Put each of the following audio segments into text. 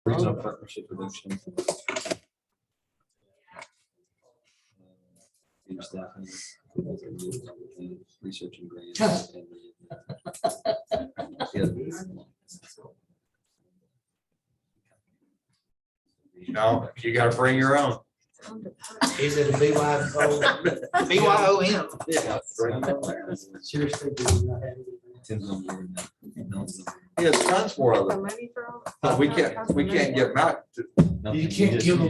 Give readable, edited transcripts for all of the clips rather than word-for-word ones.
Regional partnership production. Staffing, research and grants. No, you gotta bring your own. Is it a BYOM? Yeah. Seriously, do you not have He has tons more of The them. money from? But we can't get them out. You can't give them-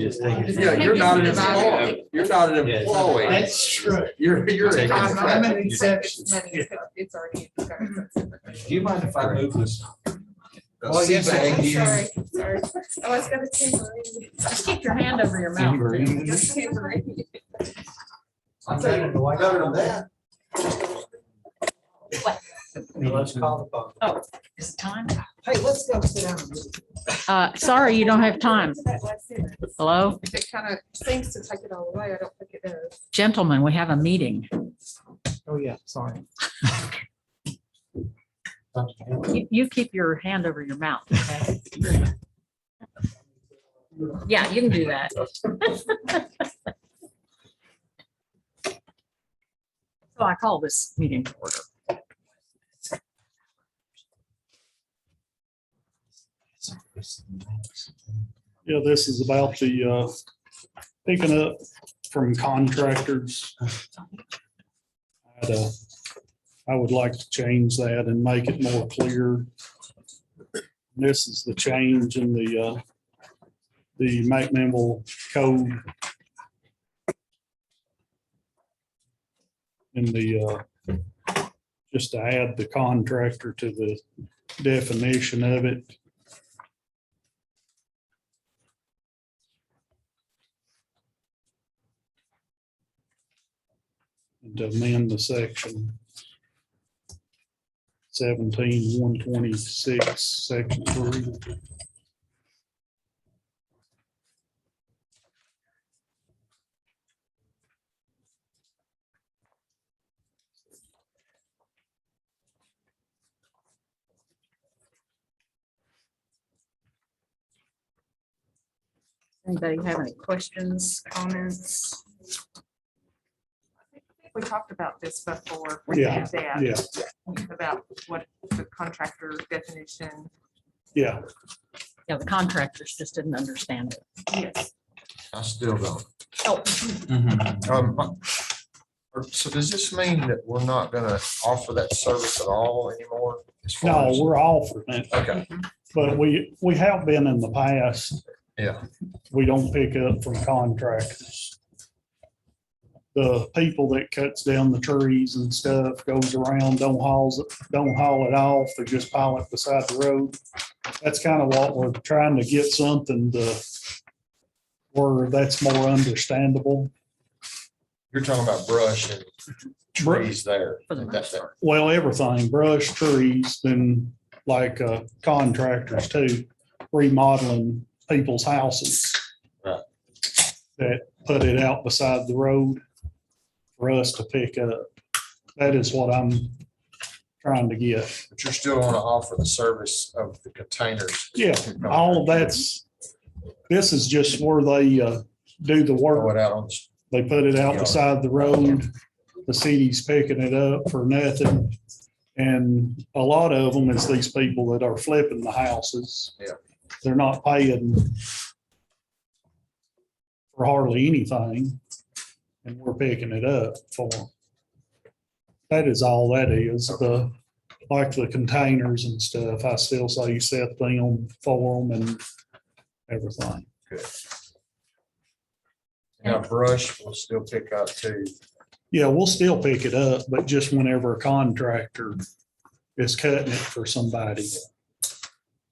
Yeah, you're not an employee. You're not an employee. That's true. You're a I'm an contractor. exception. It's already. Do you mind if I move this? The Oh, yes, I CBA, can. Sorry. Oh, it's got a tambourine. Just keep your hand over your mouth. It's a tambourine. I'm better than that. Let's call the phone. Oh, is it time? Hey, let's go sit down. Sorry, you don't have time. Hello, If it kind of seems to take it all away, I don't think it does. gentlemen, we have a meeting. Oh, yeah, sorry. You keep your hand over your mouth. Okay? Yeah, you can do that. So I call this meeting to order. Yeah, this is about the picking up from contractors. I would like to change that and make it more clear. This is the change in the McMinnville code. In the, just to add the contractor to the definition of it. And to amend the section 17-126, section 3. Anybody have any questions, comments? We talked about this before. with Yeah, Dad, Yeah, About what the contractor definition. yeah. Yeah, the contractors just didn't understand it. Yes. I still don't. Oh, So does this mean that we're not gonna offer that service at all anymore? as far No, as- we're offering it, Okay, but we have been in the past. yeah, We don't pick up from contractors. The people that cuts down the trees and stuff goes around, don't haul it off, they just pile it beside the road. That's kind of what we're trying to get something to where that's more understandable. you're talking about brush and trees there. For the most That- part. Well, everything, brush, trees, then like contractors too, remodeling people's houses. Right. That put it out beside the road for us to pick up. That is what I'm trying to get. But you're still gonna offer the service of the containers. Yeah, all of that's, this is just where they do the Throw work. it out on the They put it out beside the road. The city's picking it up for nothing. And a lot of them is these people that are flipping the houses. Yeah. They're not paying for hardly anything. And we're picking it up for them. That is all that is. Like the containers and stuff, I still say you set them for them and everything. Good. Now brush will still pick up too. Yeah, we'll still pick it up, but just whenever a contractor is cutting it for somebody,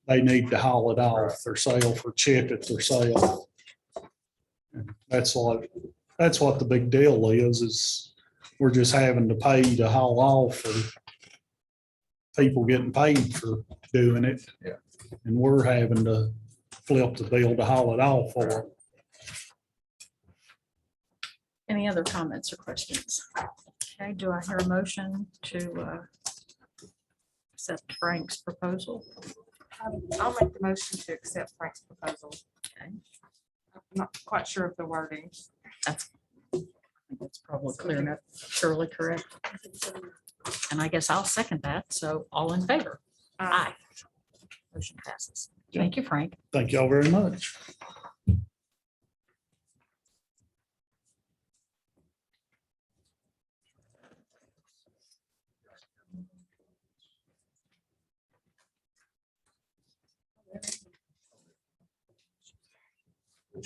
they need to haul it off or sale for chip it or sale. That's what the big deal is we're just having to pay to haul off for people getting paid for doing it. Yeah. And we're having to flip the bill to haul it off for them. Any other comments or questions? Okay, do I hear a motion to accept Frank's proposal? I'll make the motion to accept Frank's proposal. Okay. I'm not quite sure of the wording. I think that's probably clear enough, surely correct. And I guess I'll second that. So all in favor? Aye. Motion passes. Thank you, Frank. Thank y'all very much.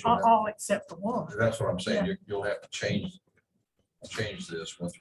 All except for one. That's what I'm saying. You'll have to change this once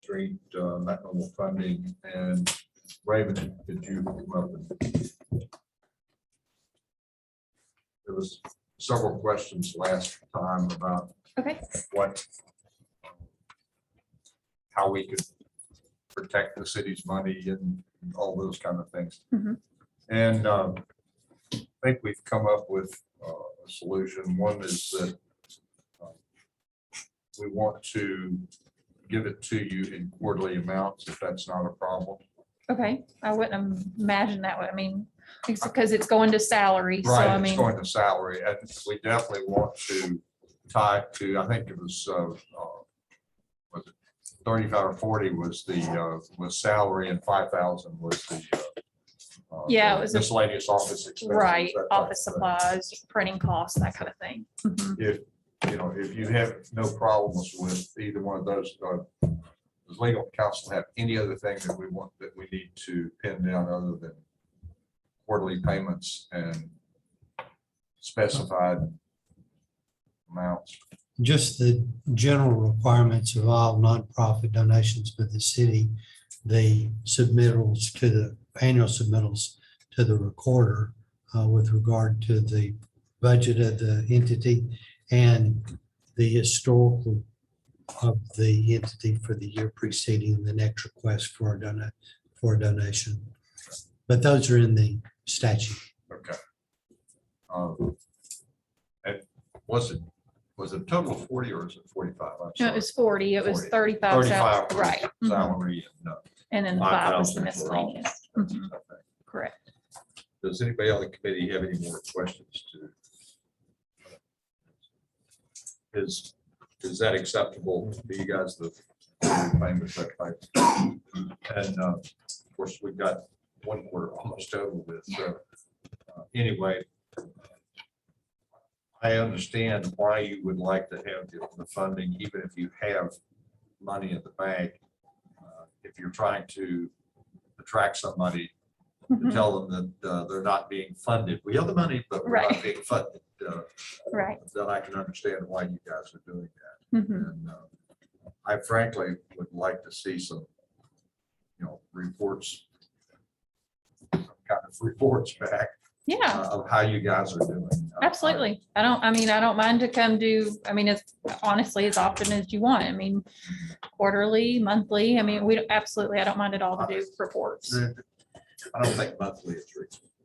Street, that normal funding, and Raven, did you come up with? There was several questions last time about Okay. what, how we could protect the city's money and all those kind of things. Mhm. And I think we've come up with a solution. One is that we want to give it to you in quarterly amounts, if that's not a problem. Okay, I wouldn't imagine that way. I mean, it's because it's going to salary, so I Right, it's mean, going to salary, and we definitely want to tie it to, I think it was it 35 or 40 was the, was salary, and 5,000 was the Yeah, it was a- miscellaneous office expenses. right, that type office of thing. supplies, printing costs, that kind of thing. Mhm. If, you know, if you have no problems with either one of those, does legal counsel have any other thing that we want, that we need to pin down other than quarterly payments and specified amounts? Just the general requirements of all nonprofit donations by the city, the submittals to the annual submittals to the recorder with regard to the budget of the entity and the historical of the entity for the year preceding the next request for a donation. But those are in the statute. Okay. And was it a total of 40 or is it 45? I'm No, it sorry. was 40, it was 40. 35. 35 for Right. Mhm. salary and And then the 5 was the 5,000 for all miscellaneous. expenses, Mhm. I think. Correct. Does anybody on the committee have any more questions to? Is that acceptable to you guys, the payment that type? And of course, we've got one quarter almost over with, so anyway. I understand why you would like to have the funding, even if you have money in the bank. If you're trying to attract somebody to Mhm. tell them that they're not being funded. We have the money, but we're not Right. being funded. Right. Then I can understand why you guys are doing that. Mhm. And I frankly would like to see some, reports, some kind of reports back Yeah, of how you guys are doing. absolutely. I don't mind to come do, I mean, it's honestly as often as you want. I mean, quarterly, monthly, I mean, absolutely, I don't mind at all to do reports. I don't think monthly is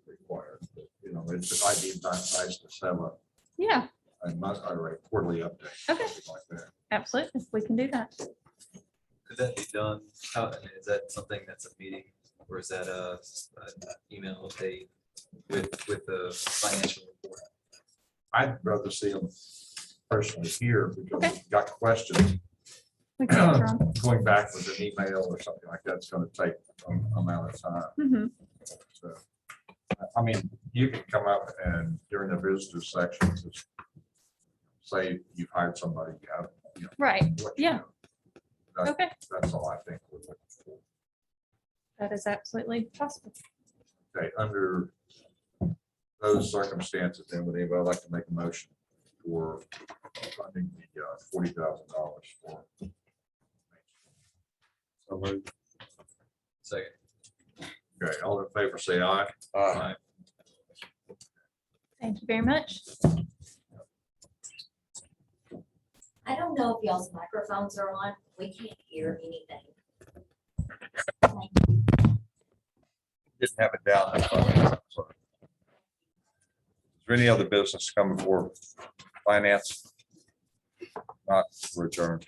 required, but it'd be nice to have Yeah, a quarterly update. Okay. something like that. absolutely. We can do that. Could that be done? How, I mean, is that something that's a meeting or is that an email update with the financial report? I'd rather see them personally here because Okay. we've got questions. We can answer 'em. Going back with an email or something like that's going to take an amount of time. Mhm. So, I mean, you can come up and during the visitor section, just say you've hired somebody. Right, let you yeah. know. That- Okay, That's all I think we're looking for. that is absolutely possible. Okay, under those circumstances, then would anybody like to make a motion for funding the $40,000 for? So moved. Second. Okay, all in favor, say aye. Aye. Thank you very much. I don't know if y'all's microphones are on. We can't hear anything. Didn't have it down. That's fine. Sorry. Is there any other business coming for finance? Not returned.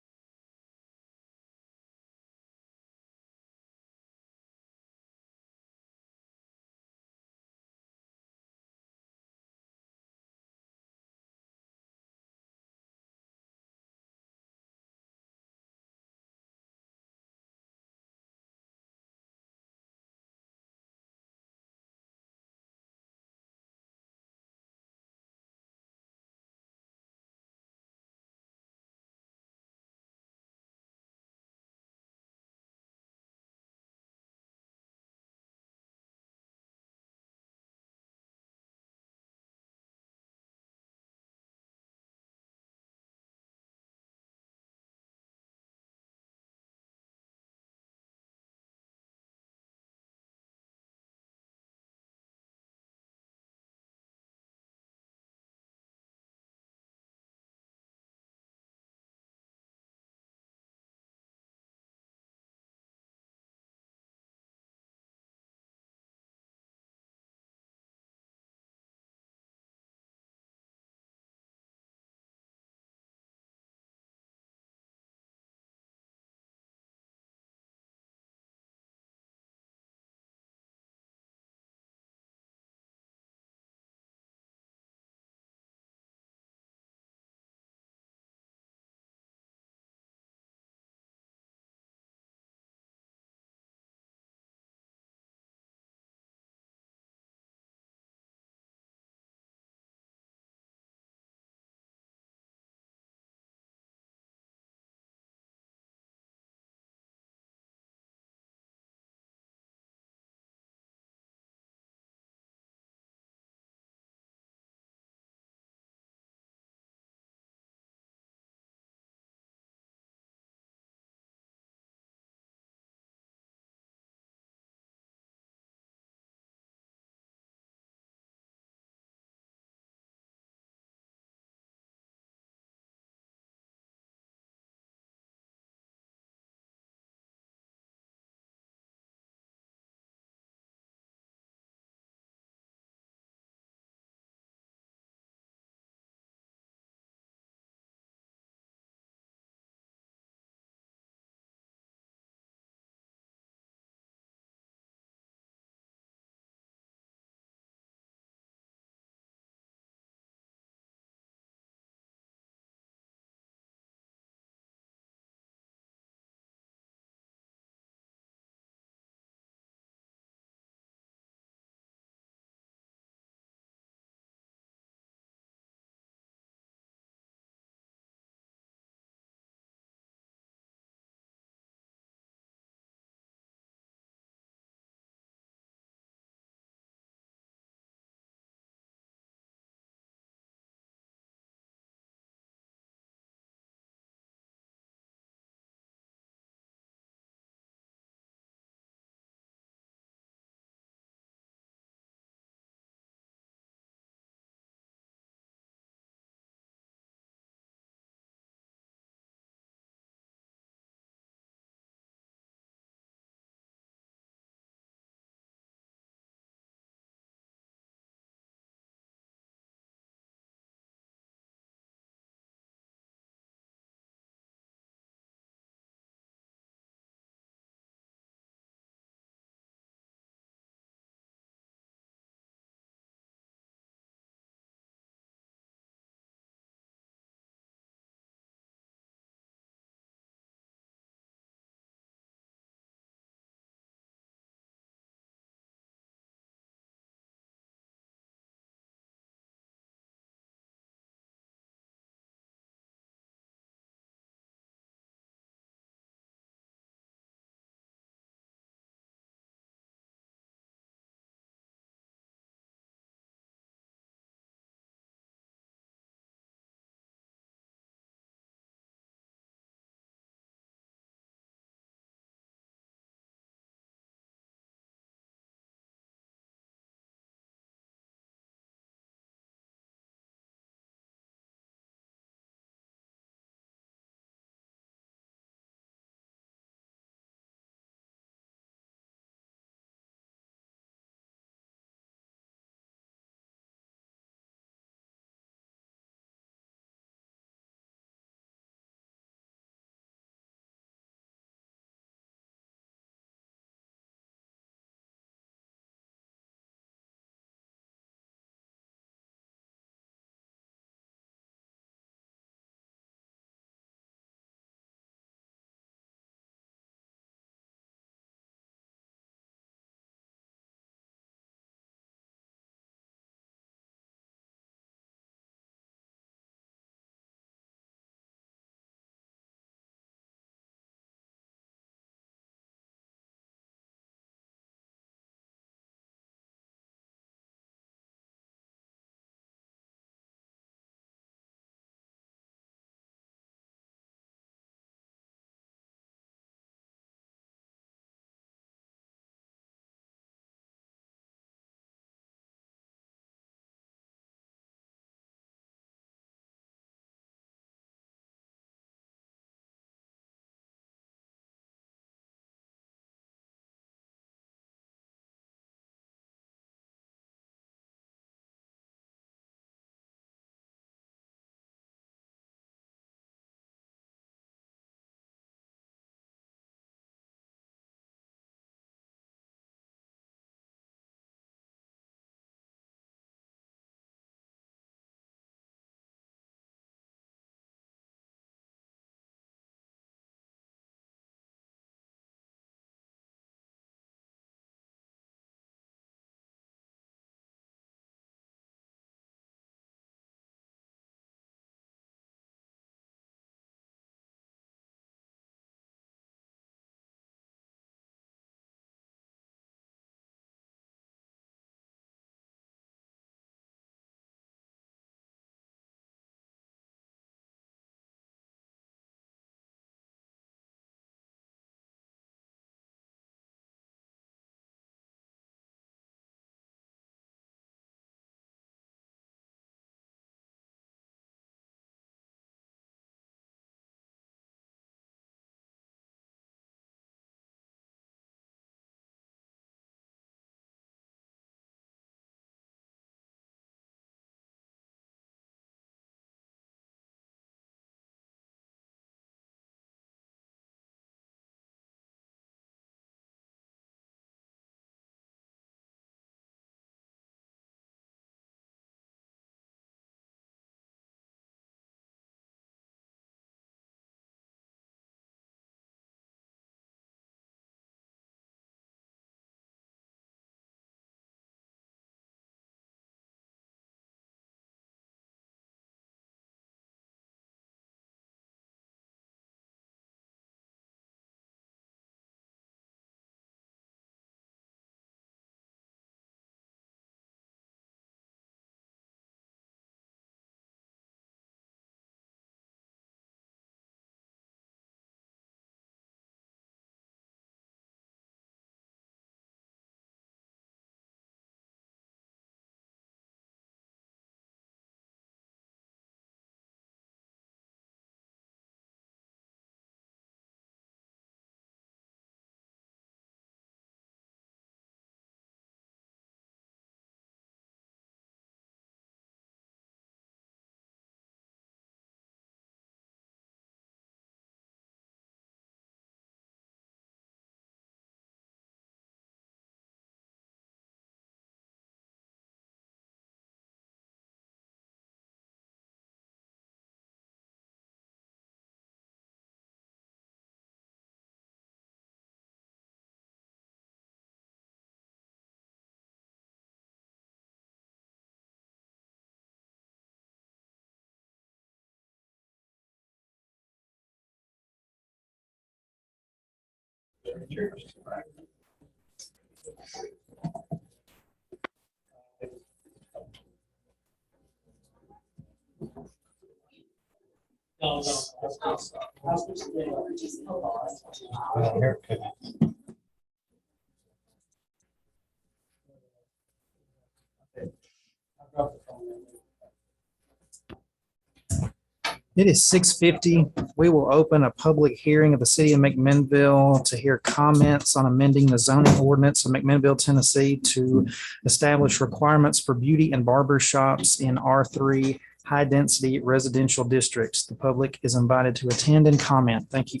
It is 6:50. We will open a public hearing of the city of McMinnville to hear comments on amending the zoning ordinance of McMinnville, Tennessee to establish requirements for beauty and barber shops in R3 high-density residential districts. The public is invited to attend and comment. Thank you.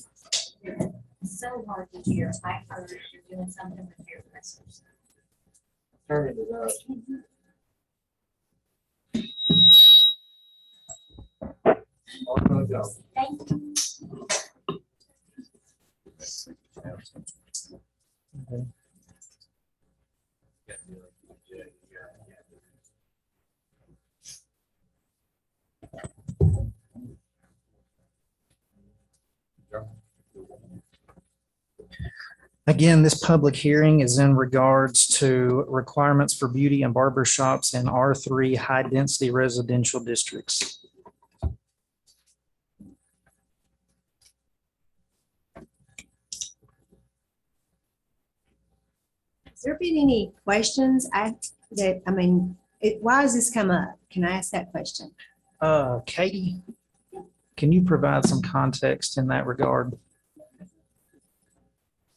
So hard to hear. I heard you're doing something with your pressers. Turn it up. Thank you. Again, this public hearing is in regards to requirements for beauty and barber shops in R3 high-density residential districts. Has there been any questions? Why has this come up? Can I ask that question? Katie, can you provide some context in that regard?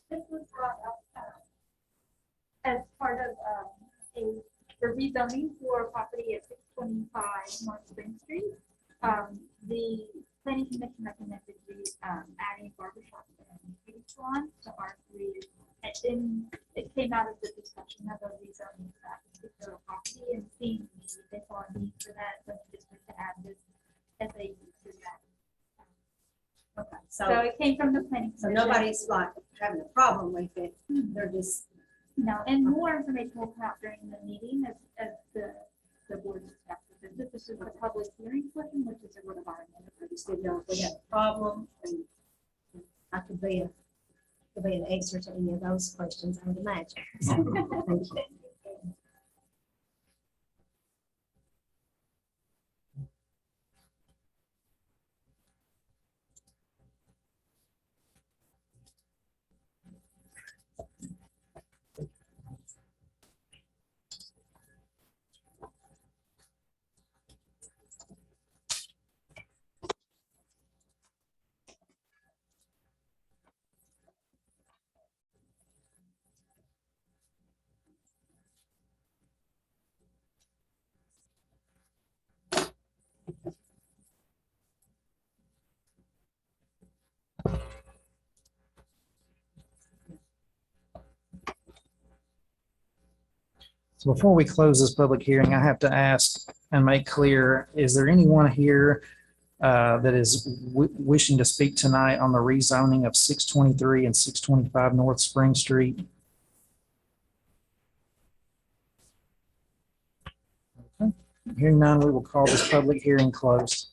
This was brought up as part of the rezoning for property at 625 North Spring Street. The planning commission recommended adding barbershop and beauty salon to R3. And then it came out of the discussion of a rezoning for that particular property and seeing they saw a need for that, so the district to add this FAU to that. Okay, So so, it came from the planning. so commission. nobody's like having a problem with it. They're just, No, and more information will come out during the meeting as the board discusses. This is a public hearing portion, which is a requirement. I just didn't know if we had a problem. And I could be an answer to any of those questions, I would imagine. So, thank you. So before we close this public hearing, I have to ask and make clear, is there anyone here that is wishing to speak tonight on the rezoning of 623 and 625 North Spring Street? Okay. Hearing none, we will call this public hearing closed.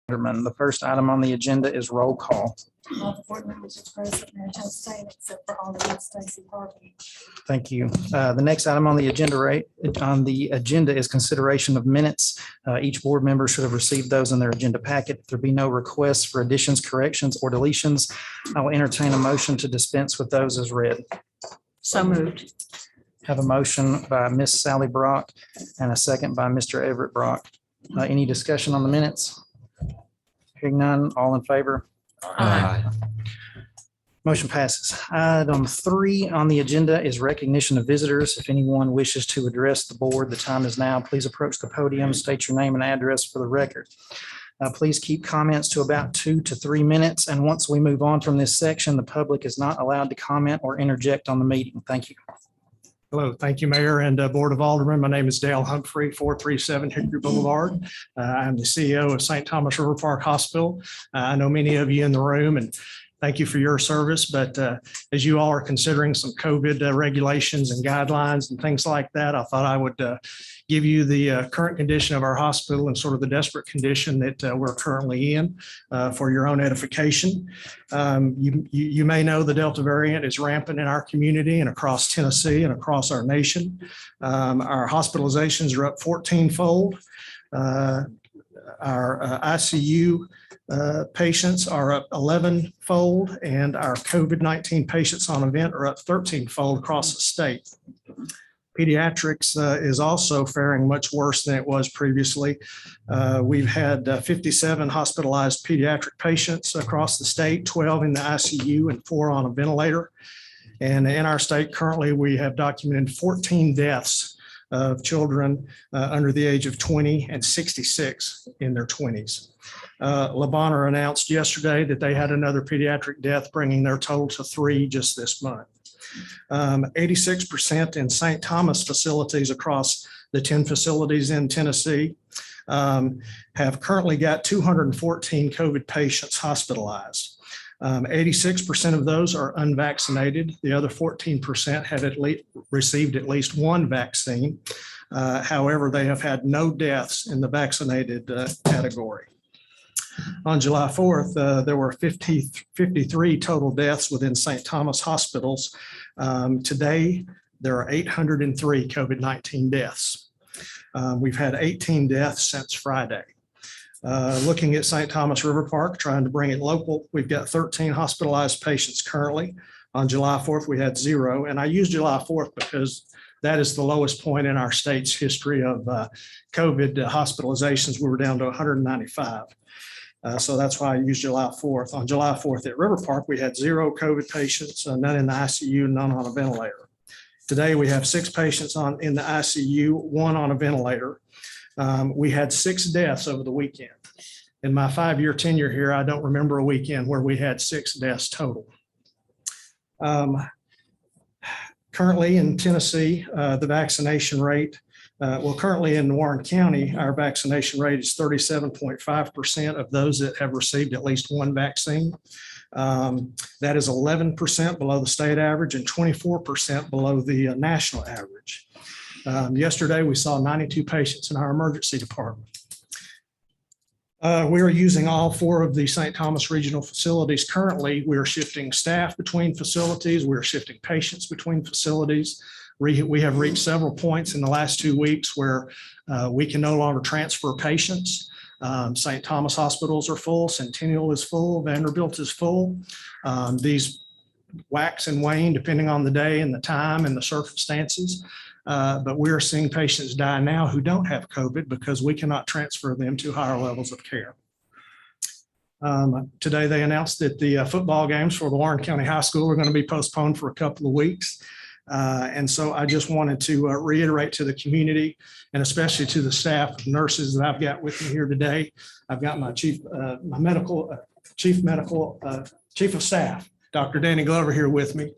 Alderman. The first item on the agenda is roll call. All the board members are present, Mayor Chastain, except for Alderman Stacy Harvey. Thank you. The next item on the agenda is consideration of minutes. Each board member should have received those in their agenda packet. If there be no requests for additions, corrections, or deletions, I will entertain a motion to dispense with those as read. So moved. Have a motion by Miss Sally Brock and a second by Mr. Everett Brock. Any discussion on the minutes? Hearing none, all in favor? Aye. Motion passes. Item 3 on the agenda is recognition of visitors. If anyone wishes to address the board, the time is now. Please approach the podium, state your name and address for the record. Please keep comments to about 2 to 3 minutes. And once we move on from this section, the public is not allowed to comment or interject on the meeting. Thank you. Hello, thank you, Mayor and Board of Aldermen. My name is Dale Humphrey, 437 Hickory Boulevard. I'm the CEO of St. Thomas River Park Hospital. I know many of you in the room and thank you for your service. But as you all are considering some COVID regulations and guidelines and things like that, I thought I would give you the current condition of our hospital and sort of the desperate condition that we're currently in for your own edification. You may know the Delta variant is rampant in our community and across Tennessee and across our nation. Our hospitalizations are up 14-fold. Our ICU patients are up 11-fold, and our COVID-19 patients on event are up 13-fold across the state. Pediatrics is also faring much worse than it was previously. We've had 57 hospitalized pediatric patients across the state, 12 in the ICU and 4 on a ventilator. And in our state currently, we have documented 14 deaths of children under the age of 20 and 66 in their 20s. Le Bonheur announced yesterday that they had another pediatric death, bringing their total to 3 just this month. 86% in St. Thomas facilities across the 10 facilities in Tennessee have currentently got 214 COVID patients hospitalized. 86% of those are unvaccinated. The other 14% have received at least one vaccine. However, they have had no deaths in the vaccinated category. On July 4th, there were 53 total deaths within St. Thomas hospitals. Today, there are 803 COVID-19 deaths. We've had 18 deaths since Friday. Looking at St. Thomas River Park, trying to bring it local, we've got 13 hospitalized patients currently. On July 4th, we had 0. And I use July 4th because that is the lowest point in our state's history of COVID hospitalizations. We were down to 195. So that's why I use July 4th. On July 4th at River Park, we had 0 COVID patients, none in the ICU, none on a ventilator. Today, we have 6 patients in the ICU, 1 on a ventilator. We had 6 deaths over the weekend. In my 5-year tenure here, I don't remember a weekend where we had 6 deaths total. Currently in Tennessee, the vaccination rate, currently in Warren County, our vaccination rate is 37.5% of those that have received at least one vaccine. That is 11% below the state average and 24% below the national average. Yesterday, we saw 92 patients in our emergency department. We are using all 4 of the St. Thomas regional facilities. Currently, we are shifting staff between facilities. We're shifting patients between facilities. We have reached several points in the last 2 weeks where we can no longer transfer patients. St. Thomas hospitals are full, Centennial is full, Vanderbilt is full. These wax and wane depending on the day and the time and the circumstances. But we are seeing patients die now who don't have COVID because we cannot transfer them to higher levels of care. Today, they announced that the football games for the Warren County High School are going to be postponed for a couple of weeks. And so I just wanted to reiterate to the community and especially to the staff of nurses that I've got with me here today. I've got my chief of staff, Dr. Danny Glover, here with me.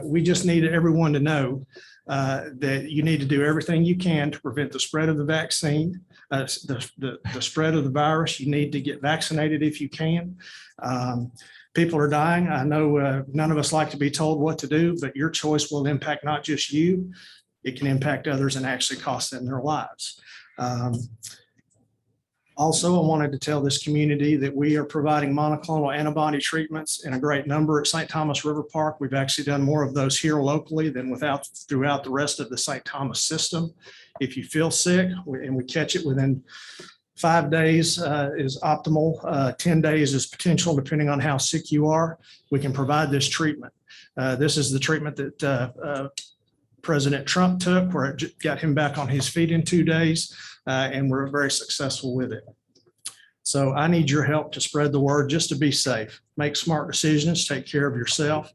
We just need everyone to know that you need to do everything you can to prevent the spread of the vaccine, the spread of the virus. You need to get vaccinated if you can. People are dying. I know none of us like to be told what to do, but your choice will impact not just you, it can impact others and actually cost them their lives. Also, I wanted to tell this community that we are providing monoclonal antibody treatments in a great number at St. Thomas River Park. We've actually done more of those here locally than throughout the rest of the St. Thomas system. If you feel sick and we catch it within 5 days is optimal. 10 days is potential, depending on how sick you are. We can provide this treatment. This is the treatment that President Trump took, where it got him back on his feet in 2 days, and we're very successful with it. So I need your help to spread the word, just to be safe. Make smart decisions, take care of yourself.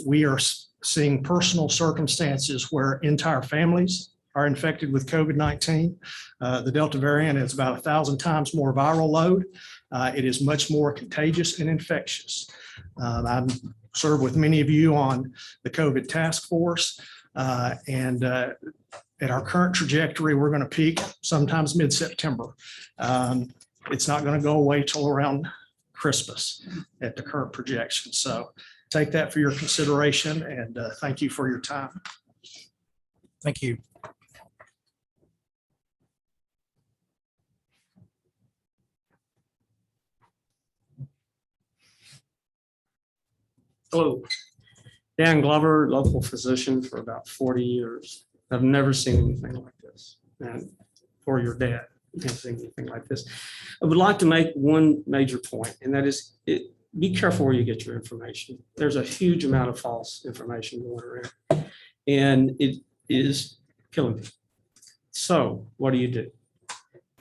We are seeing personal circumstances where entire families are infected with COVID-19. The Delta variant is about 1,000 times more viral load. It is much more contagious and infectious. I've served with many of you on the COVID task force. And at our current trajectory, we're going to peak sometimes mid-September. It's not going to go away till around Christmas at the current projection. So take that for your consideration, and thank you for your time. Thank you. Hello, Dan Glover, local physician for about 40 years. I've never seen anything like this. And for your dad, I've seen anything like this. I would like to make one major point, and that is be careful where you get your information. There's a huge amount of false information going around, and it is killing me. So what do?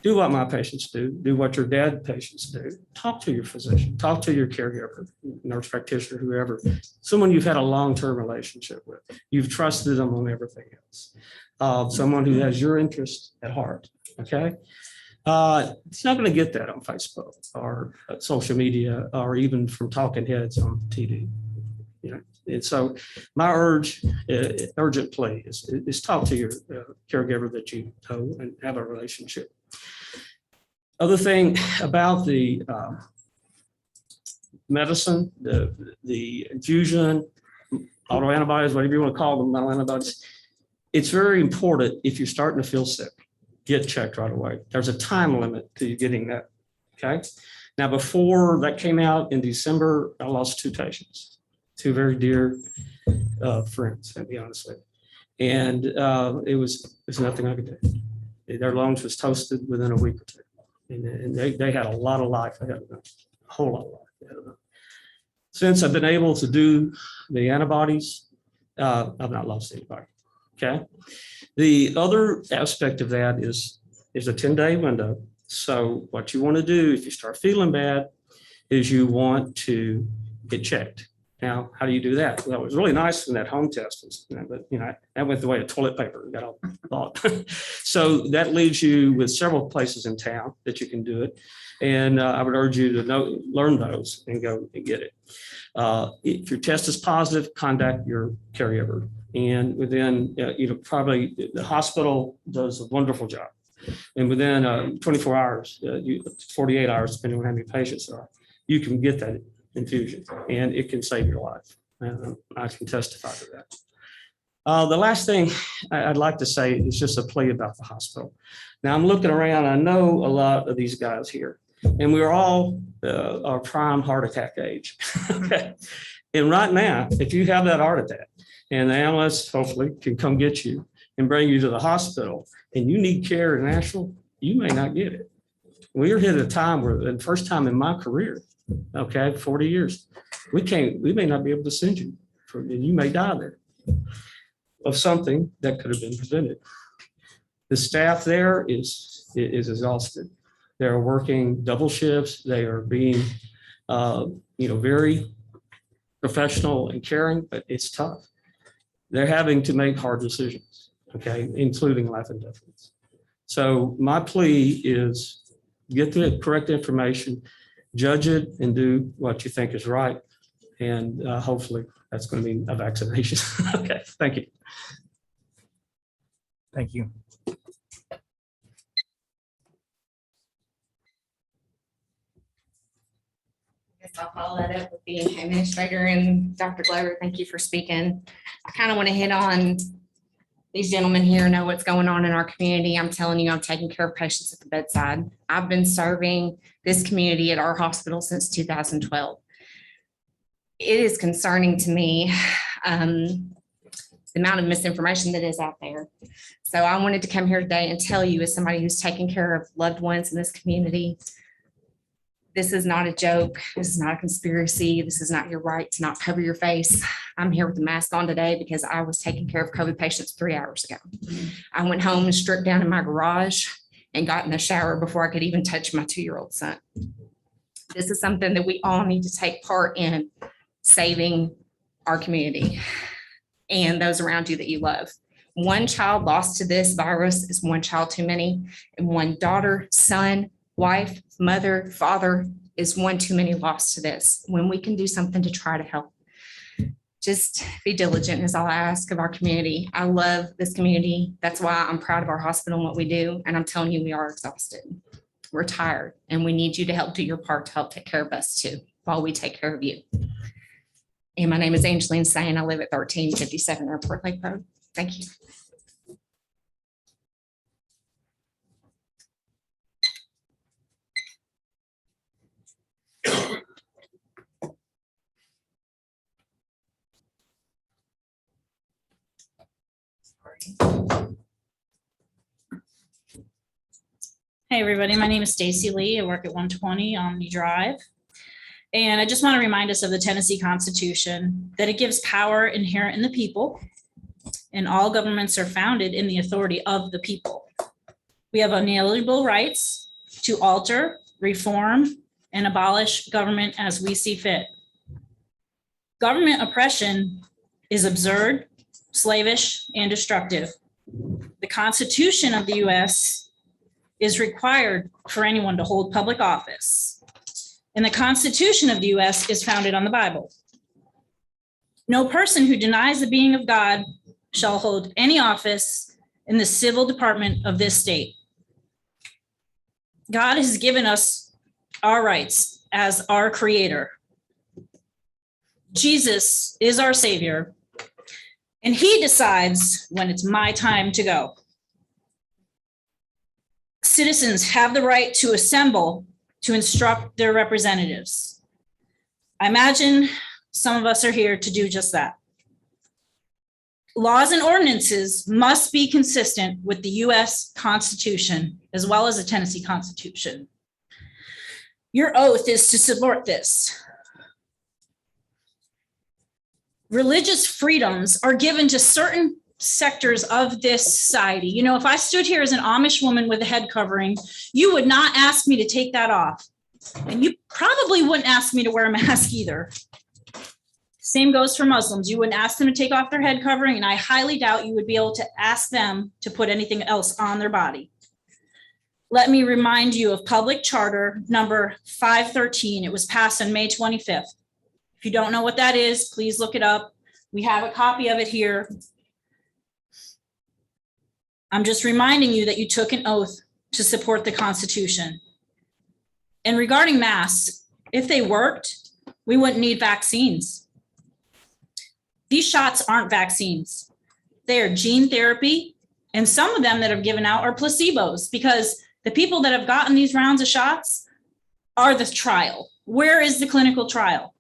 Do what my patients do what your dad patients do. Talk to your physician, talk to your caregiver, nurse practitioner, whoever, someone you've had a long-term relationship with. You've trusted them on everything else. Someone who has your interest at heart, okay? It's not gonna get that on Facebook or social media or even from talking heads on TV. You know, and so my urgent plea is talk to your caregiver that you know and have a relationship. Other thing about the medicine, the infusion, autoantibodies, whatever you want to call them, monoclonal antibodies, it's very important if you're starting to feel sick, get checked right away. There's a time limit to you getting that, okay? Now, before that came out in December, I lost 2 patients, 2 very dear friends, to be honest with you. And it was nothing I could do. Their lungs was toasted within a week or 2. And they had a lot of life ahead of them, a whole lot of life ahead of them. Since I've been able to do the antibodies, I've not lost anybody, okay? The other aspect of that is a 10-day window. So what you want to do if you start feeling bad is you want to get checked. Now, how do you do that? Well, it was really nice when that home test was, but that went the way of toilet paper, got all bought. So that leaves you with several places in town that you can do it. And I would urge you to learn those and go and get it. If your test is positive, contact your caregiver. And within, probably the hospital does a wonderful job. And within 24 hours, 48 hours, depending on how many patients there are, you can get that infusion and it can save your life. I can testify to that. The last thing I'd like to say is just a plea about the hospital. Now I'm looking around, I know a lot of these guys here, and we're all our prime heart attack age. Okay. And right now, if you have that heart attack and the ambulance hopefully can come get you and bring you to the hospital and you need care in Nashville, you may not get it. We're hit at a time where the first time in my career, okay, 40 years, we may not be able to send you, and you may die there of something that could have been prevented. The staff there is exhausted. They're working double shifts. They are being, very professional and caring, but it's tough. They're having to make hard decisions, okay, including life and death. So my plea is get the correct information, judge it, and do what you think is right. And hopefully that's going to mean a vaccination. Okay, thank you. Thank you. I'll follow that up with the administrator and Dr. Glover. Thank you for speaking. I kind of want to hit on these gentlemen here know what's going on in our community. I'm telling you, I'm taking care of patients at the bedside. I've been serving this community at our hospital since 2012. It is concerning to me, the amount of misinformation that is out there. So I wanted to come here today and tell you, as somebody who's taking care of loved ones in this community, this is not a joke. This is not a conspiracy. This is not your right to not cover your face. I'm here with a mask on today because I was taking care of COVID patients 3 hours ago. I went home and stripped down in my garage and got in the shower before I could even touch my 2-year-old son. This is something that we all need to take part in, saving our community and those around you that you love. One child lost to this virus is one child too many, and one daughter, son, wife, mother, father is one too many lost to this. When we can do something to try to help, just be diligent is all I ask of our community. I love this community. That's why I'm proud of our hospital and what we do. And I'm telling you, we are exhausted. We're tired, and we need you to help do your part to help take care of us too, while we take care of you. And my name is Angeline Sane. I live at 1357 Airport Lake Road. Thank you. Hey, everybody, my name is Stacy Lee. I work at 120 Omni Drive. And I just want to remind us of the Tennessee Constitution, that it gives power inherent in the people, and all governments are founded in the authority of the people. We have unalienable rights to alter, reform, and abolish government as we see fit. Government oppression is absurd, slavish, and destructive. The Constitution of the U.S. is required for anyone to hold public office. And the Constitution of the U.S. is founded on the Bible. No person who denies the being of God shall hold any office in the civil department of this state. God has given us our rights as our creator. Jesus is our savior, and he decides when it's my time to go. Citizens have the right to assemble to instruct their representatives. I imagine some of us are here to do just that. Laws and ordinances must be consistent with the U.S. Constitution as well as the Tennessee Constitution. Your oath is to support this. Religious freedoms are given to certain sectors of this society. You know, if I stood here as an Amish woman with a head covering, you would not ask me to take that off. And you probably wouldn't ask me to wear a mask either. Same goes for Muslims. You wouldn't ask them to take off their head covering, and I highly doubt you would be able to ask them to put anything else on their body. Let me remind you of Public Charter number 513. It was passed on May 25th. If you don't know what that is, please look it up. We have a copy of it here. I'm just reminding you that you took an oath to support the Constitution. And regarding masks, if they worked, we wouldn't need vaccines. These shots aren't vaccines. They are gene therapy, and some of them that are given out are placebos, because the people that have gotten these rounds of shots are the trial. Where is the clinical trial?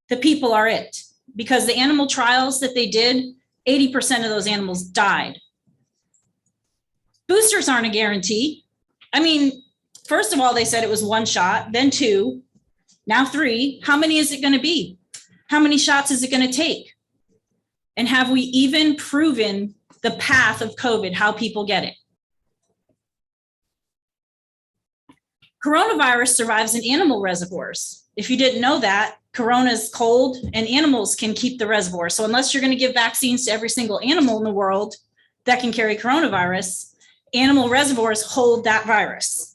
The people are it, because the animal trials that they did, 80% of those animals died. Boosters aren't a guarantee. I mean, first of all, they said it was 1 shot, then 2, now 3. How many is it going to be? How many shots is it going to take? And have we even proven the path of COVID, how people get it? Coronavirus survives in animal reservoirs. If you didn't know that, corona is cold and animals can keep the reservoir. So unless you're going to give vaccines to every single animal in the world that can carry coronavirus, animal reservoirs hold that virus.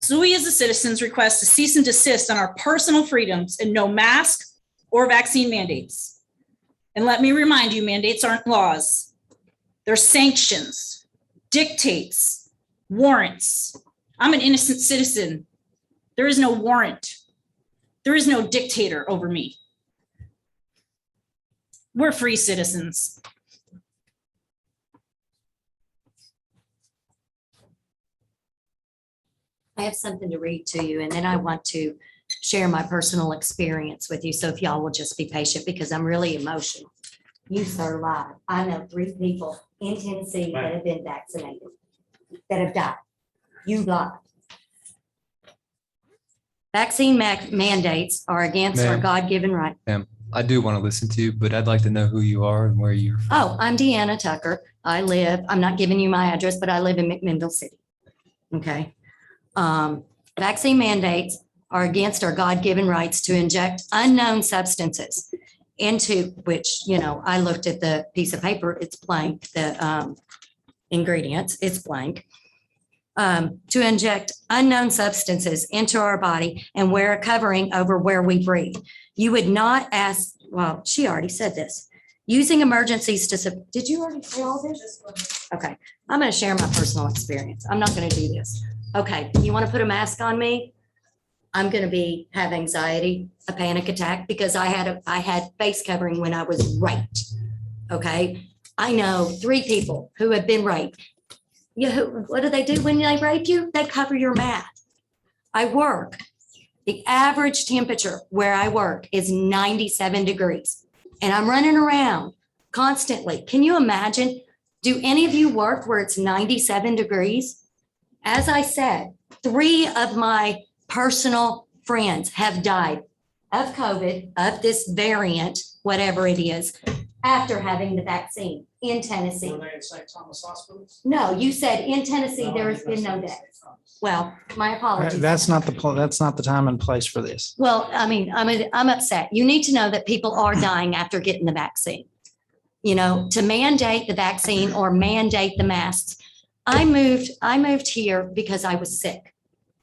So we as the citizens request a cease and desist on our personal freedoms and no mask or vaccine mandates. And let me remind you, mandates aren't laws. They're sanctions, dictates, warrants. I'm an innocent citizen. There is no warrant. There is no dictator over me. we're free citizens. I have something to read to you, and then I want to share my personal experience with you. So if y'all will just be patient, because I'm really emotional. You, sir, lied. I know 3 people in Tennessee that have been vaccinated, that have died. You lied. Vaccine mandates are against our Ma'am. God-given right. I do want to listen to you, but I'd like to know who you are and where you're from. Oh, I'm Deanna Tucker. I'm not giving you my address, but I live in McMinnville City. Okay. Vaccine mandates are against our God-given rights to inject unknown substances into which, I looked at the piece of paper, it's blank, the ingredients, it's blank. To inject unknown substances into our body and wear a covering over where we breathe. You would not ask, well, she already said this. Using emergencies did you already say all this? Okay, I'm going to share my personal experience. I'm not going to do this. Okay, you want to put a mask on me? I'm going to have anxiety, a panic attack, because I had face covering when I was raped. Okay, I know 3 people who have been raped. What do they do when they rape you? They cover your mouth. I work. The average temperature where I work is 97 degrees, and I'm running around constantly. Can you imagine? Do any of you work where it's 97 degrees? As I said, 3 of my personal friends have died of COVID, of this variant, whatever it is, after having the vaccine in Tennessee. Were they at St. Thomas Hospitals? No, you said in Tennessee, there has been no death. Well, my apologies. That's not the time and place for this. Well, I mean, I'm upset. You need to know that people are dying after getting the vaccine. To mandate the vaccine or mandate the masks. I moved here because I was sick,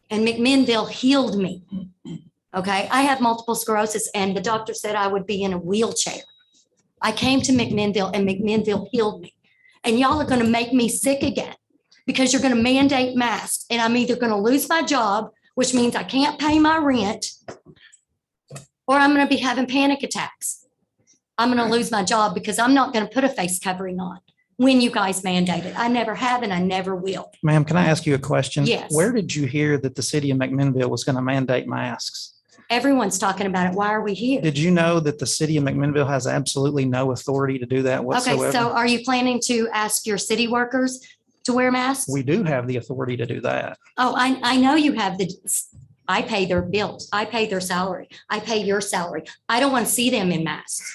and McMinnville healed me. Okay, I have multiple sclerosis, and the doctor said I would be in a wheelchair. I came to McMinnville, and McMinnville healed me. And y'all are going to make me sick again because you're going to mandate masks, and I'm either going to lose my job, which means I can't pay my rent, or I'm going to be having panic attacks. I'm going to lose my job because I'm not going to put a face covering on when you guys mandate it. I never have, and I never will. Ma'am, can I ask you a question? Yes. Where did you hear that the city of McMinnville was going to mandate masks? Everyone's talking about it. Why are we here? Did you know that the city of McMinnville has absolutely no authority to do that whatsoever? Okay, so are you planning to ask your city workers to wear masks? We do have the authority to do that. Oh, I know you have I pay their bills. I pay their salary. I pay your salary. I don't want to see them in masks.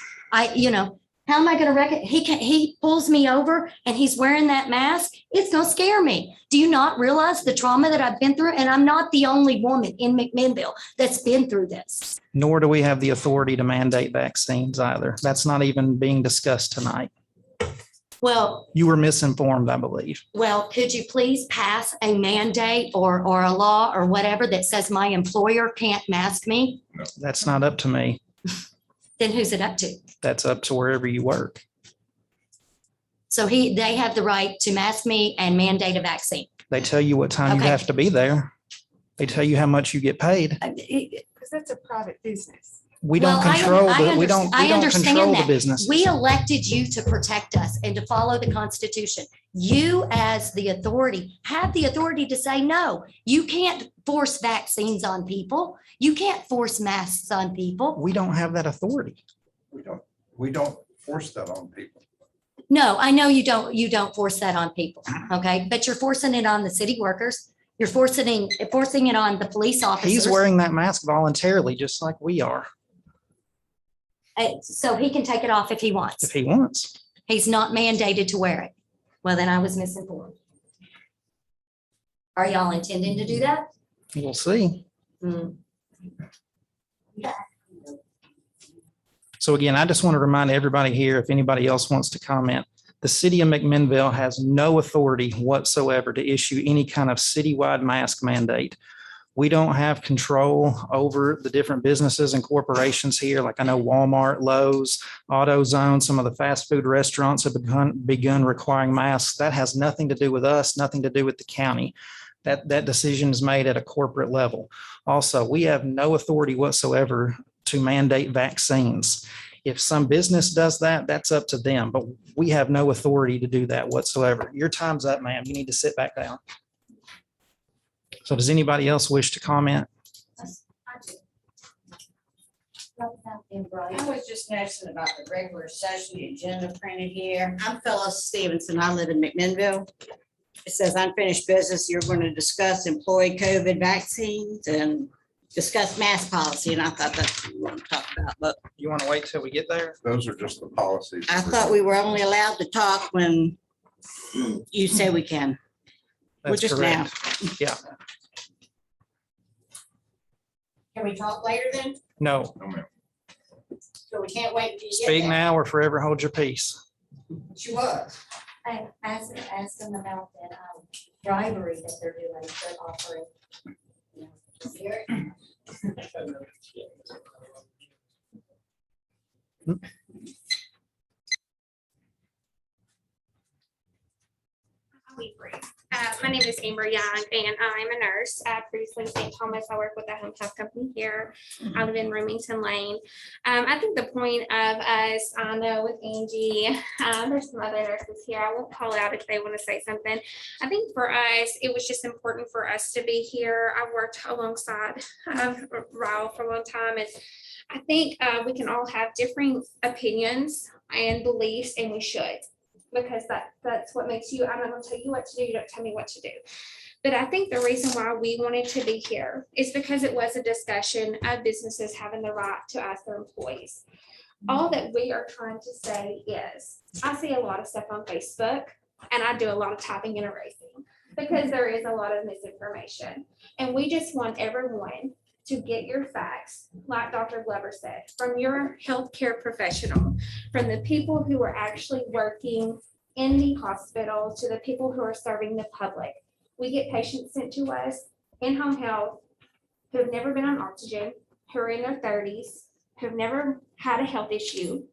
How am I going to reckon? He pulls me over and he's wearing that mask. It's going to scare me. Do you not realize the trauma that I've been through? And I'm not the only woman in McMinnville that's been through this. Nor do we have the authority to mandate vaccines either. That's not even being discussed tonight. Well, You were misinformed, I believe. could you please pass a mandate or a law or whatever that says my employer can't mask me? That's not up to me. Then who's it up to? That's up to wherever you work. So they have the right to mask me and mandate a vaccine. They tell you what time you Okay. have to be there. They tell you how much you get paid. Because that's a private business. We don't Well, I control under- we don't I understand control the that. business. We elected you to protect us and to follow the Constitution. You, as the authority, have the authority to say, no, you can't force vaccines on people. You can't force masks on people. We don't have that authority. We don't force that on people. No, I know you don't force that on people, okay? But you're forcing it on the city workers. You're forcing it on the police officers. He's wearing that mask voluntarily, just like we are, So he can take it off if he wants. if he wants. He's not mandated to wear it. Well, then I was misinformed. Are y'all intending to do that? We'll see. Hmm. So again, I just want to remind everybody here, if anybody else wants to comment, the city of McMinnville has no authority whatsoever to issue any kind of citywide mask mandate. We don't have control over the different businesses and corporations here. Like I know Walmart, Lowe's, AutoZone, some of the fast food restaurants have begun requiring masks. That has nothing to do with us, nothing to do with the county. That decision is made at a corporate level. Also, we have no authority whatsoever to mandate vaccines. If some business does that, that's up to them, but we have no authority to do that whatsoever. Your time's up, ma'am. You need to sit back down. So does anybody else wish to comment? I was just noticing about the regular session, the agenda printed here. I'm Phyllis Stevenson. I live in McMinnville. It says unfinished business. You're going to discuss employee COVID vaccines and discuss mask policy. And I thought that's what we want to talk about, but You want to wait till we get there? Those are just the policies. I thought we were only allowed to talk when you say we can. We're That's just now. correct. Yeah, Can we talk later then? no, No, ma'am. So we can't wait until you get speak there? now or forever hold your peace. She was. I asked them about that bribery that they're doing, they're offering. I'll be brief. My name is Amber Young, and I'm a nurse. Previously in St. Thomas, I work with a home health company here. I live in Remington Lane. I think the point of us, I know with Angie, there's some other nurses here. I won't call out if they want to say something. I think for us, it was just important for us to be here. I worked alongside Ryle for a long time, and I think we can all have differing opinions and beliefs, and we should. Because that's what makes you, I'm not gonna tell you what to do, you don't tell me what to do. But I think the reason why we wanted to be here is because it was a discussion of businesses having the right to ask their employees. All that we are trying to say is, I see a lot of stuff on Facebook, and I do a lot of typing and erasing, because there is a lot of misinformation. And we just want everyone to get your facts, like Dr. Glover said, from your healthcare professional, from the people who are actually working in the hospital to the people who are serving the public. We get patients sent to us in home health who have never been on oxygen, who are in their 30s, who have never had a health issue,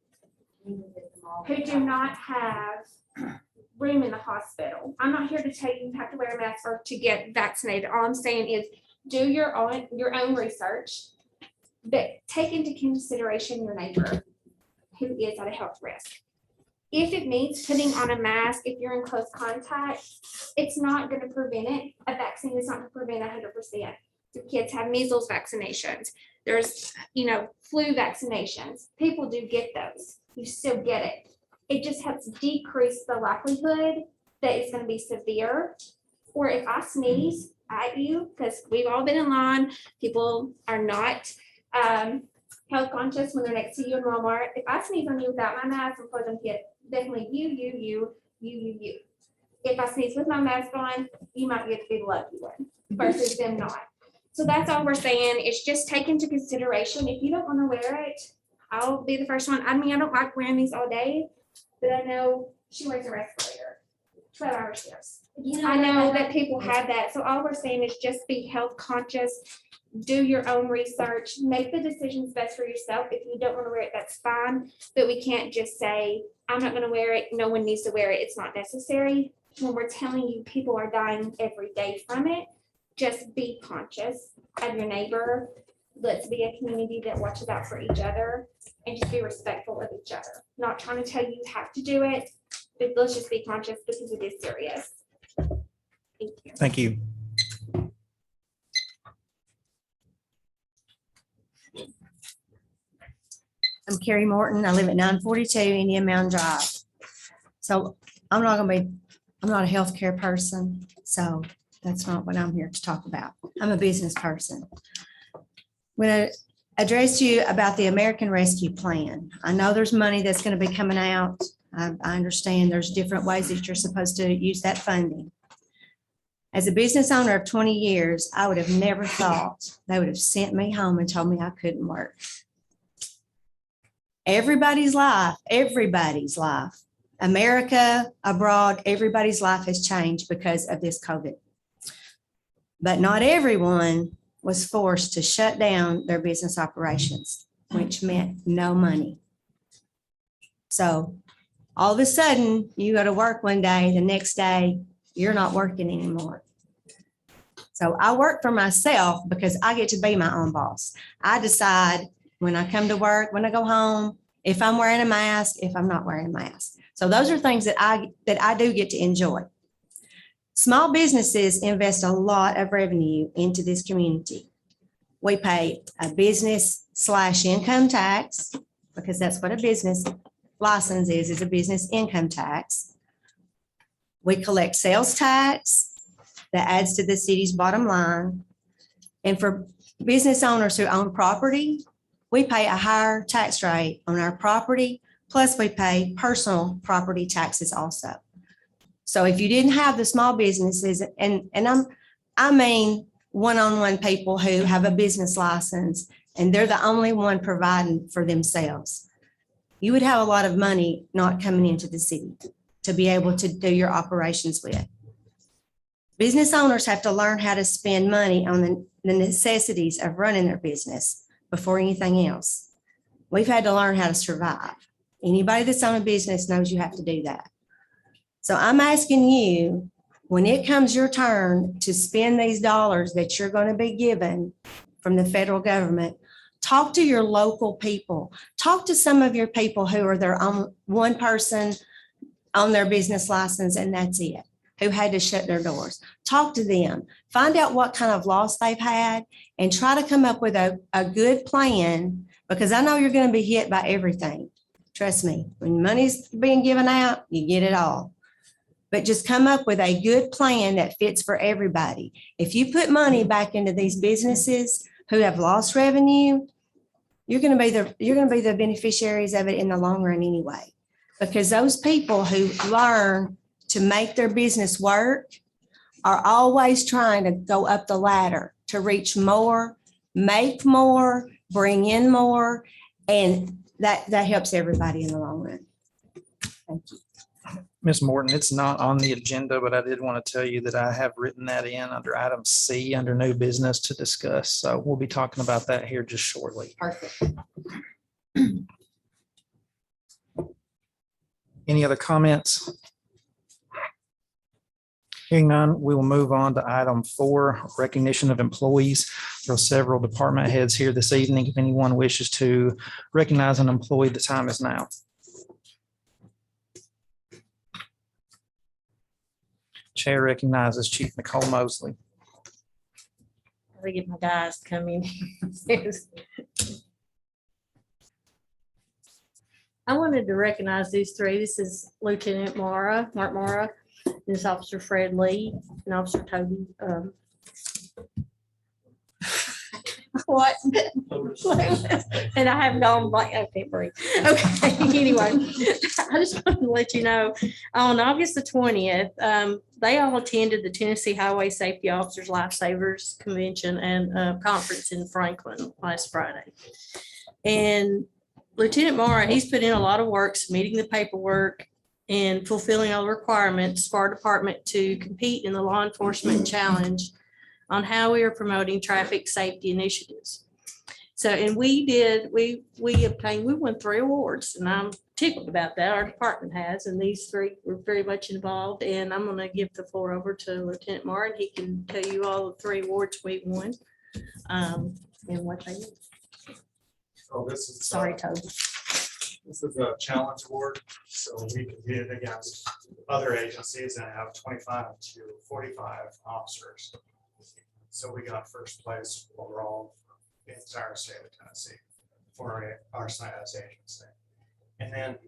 who do not have room in the hospital. I'm not here to tell you you have to wear a mask or to get vaccinated. All I'm saying is do your own research, but take into consideration your neighbor who is at a health risk. If it means putting on a mask, if you're in close contact, it's not going to prevent it. A vaccine is not going to prevent 100%. The kids have measles vaccinations. There's, flu vaccinations. People do get those. You still get it. It just helps decrease the likelihood that it's going to be severe. Or if I sneeze at you, because we've all been in line, people are not health conscious when they're next to you in Walmart. If I sneeze on you without my mask, I'm going to get definitely you. If I sneeze with my mask on, you might get to be the lucky one versus them not. So that's all we're saying. It's just take into consideration. If you don't want to wear it, I'll be the first one. I mean, I don't like wearing these all day, but I know she wears a respirator, 12-hour shifts. I know that people have that. So all we're saying is just be health conscious, do your own research, make the decisions best for yourself. If you don't want to wear it, that's fine. But we can't just say, I'm not going to wear it. No one needs to wear it. It's not necessary. When we're telling you people are dying every day from it, just be conscious of your neighbor. Let's be a community that watches out for each other and just be respectful of each other. Not trying to tell you you have to do it, but let's just be conscious because it is serious. Thank you. Thank you. I'm Carrie Morton. I live at 942 Indian Mound Drive. So I'm not a healthcare person, so that's not what I'm here to talk about. I'm a business person. When I addressed you about the American Rescue Plan, I know there's money that's going to be coming out. I understand there's different ways that you're supposed to use that funding. As a business owner of 20 years, I would have never thought they would have sent me home and told me I couldn't work. Everybody's life, America, abroad, everybody's life has changed because of this COVID. But not everyone was forced to shut down their business operations, which meant no money. So all of a sudden, you go to work one day, the next day, you're not working anymore. So I work for myself because I get to be my own boss. I decide when I come to work, when I go home, if I'm wearing a mask, if I'm not wearing a mask. So those are things that I do get to enjoy. Small businesses invest a lot of revenue into this community. We pay a business/income tax, because that's what a business license is a business income tax. We collect sales tax that adds to the city's bottom line. And for business owners who own property, we pay a higher tax rate on our property, plus we pay personal property taxes also. So if you didn't have the small businesses, and I mean one-on-one people who have a business license and they're the only one providing for themselves, you would have a lot of money not coming into the city to be able to do your operations with. Business owners have to learn how to spend money on the necessities of running their business before anything else. We've had to learn how to survive. Anybody that's on a business knows you have to do that. So I'm asking you, when it comes your turn to spend these dollars that you're going to be given from the federal government, talk to your local people. Talk to some of your people who are their own one person on their business license and that's it, who had to shut their doors. Talk to them, find out what kind of loss they've had and try to come up with a good plan, because I know you're going to be hit by everything. Trust me, when money's being given out, you get it all. But just come up with a good plan that fits for everybody. If you put money back into these businesses who have lost revenue, you're going to be the beneficiaries of it in the long run anyway. Because those people who learn to make their business work are always trying to go up the ladder to reach more, make more, bring in more, and that helps everybody in the long run. Thank you. Ms. Morton, it's not on the agenda, but I did want to tell you that I have written that in under item C, under new business to discuss. So we'll be talking about that here just shortly. Perfect. Any other comments? Hearing none, we will move on to item 4, recognition of employees. There are several department heads here this evening. If anyone wishes to recognize an employee, the time is now. Chair recognizes Chief Nicole Mosley. Let me get my guys to come in. I wanted to recognize these three. This is Lieutenant Mark Mara, this Officer Fred Lee, and Officer Toby. What? And I haven't gone blank. I can't breathe. Okay, anyway, I just wanted to let you know, on August the 20th, they all attended the Tennessee Highway Safety Officers Lifesavers Convention and Conference in Franklin last Friday. And Lieutenant Mara, he's put in a lot of work submitting the paperwork and fulfilling all the requirements for our department to compete in the law enforcement challenge on how we are promoting traffic safety initiatives. So, and we won 3 awards, and I'm tickled about that. Our department has, and these 3 were very much involved. And I'm going to give the floor over to Lieutenant Martin. He can tell you all the 3 awards we won and what they did. So this is. Sorry, Toby. This is a challenge award. So we competed against other agencies and have 25 to 45 officers. So we got first place overall in the entire state of Tennessee for our SIAS agency. And then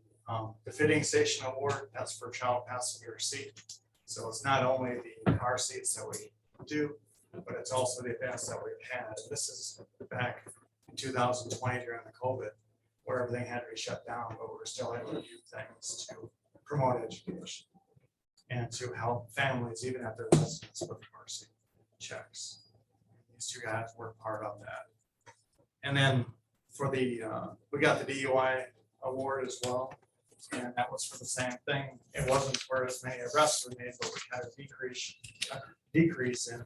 the fitting station award, that's for child passenger seat. So it's not only the car seats that we do, but it's also the events that we've had. This is back in 2020 during the COVID, where everything had to be shut down, but we were still able to do things to promote education and to help families, even at their residence, with car seat checks. These 2 guys were part of that. And then for the, we got the DUI award as well. And that was for the same thing. It wasn't for as many arrests we made, but we had a decrease in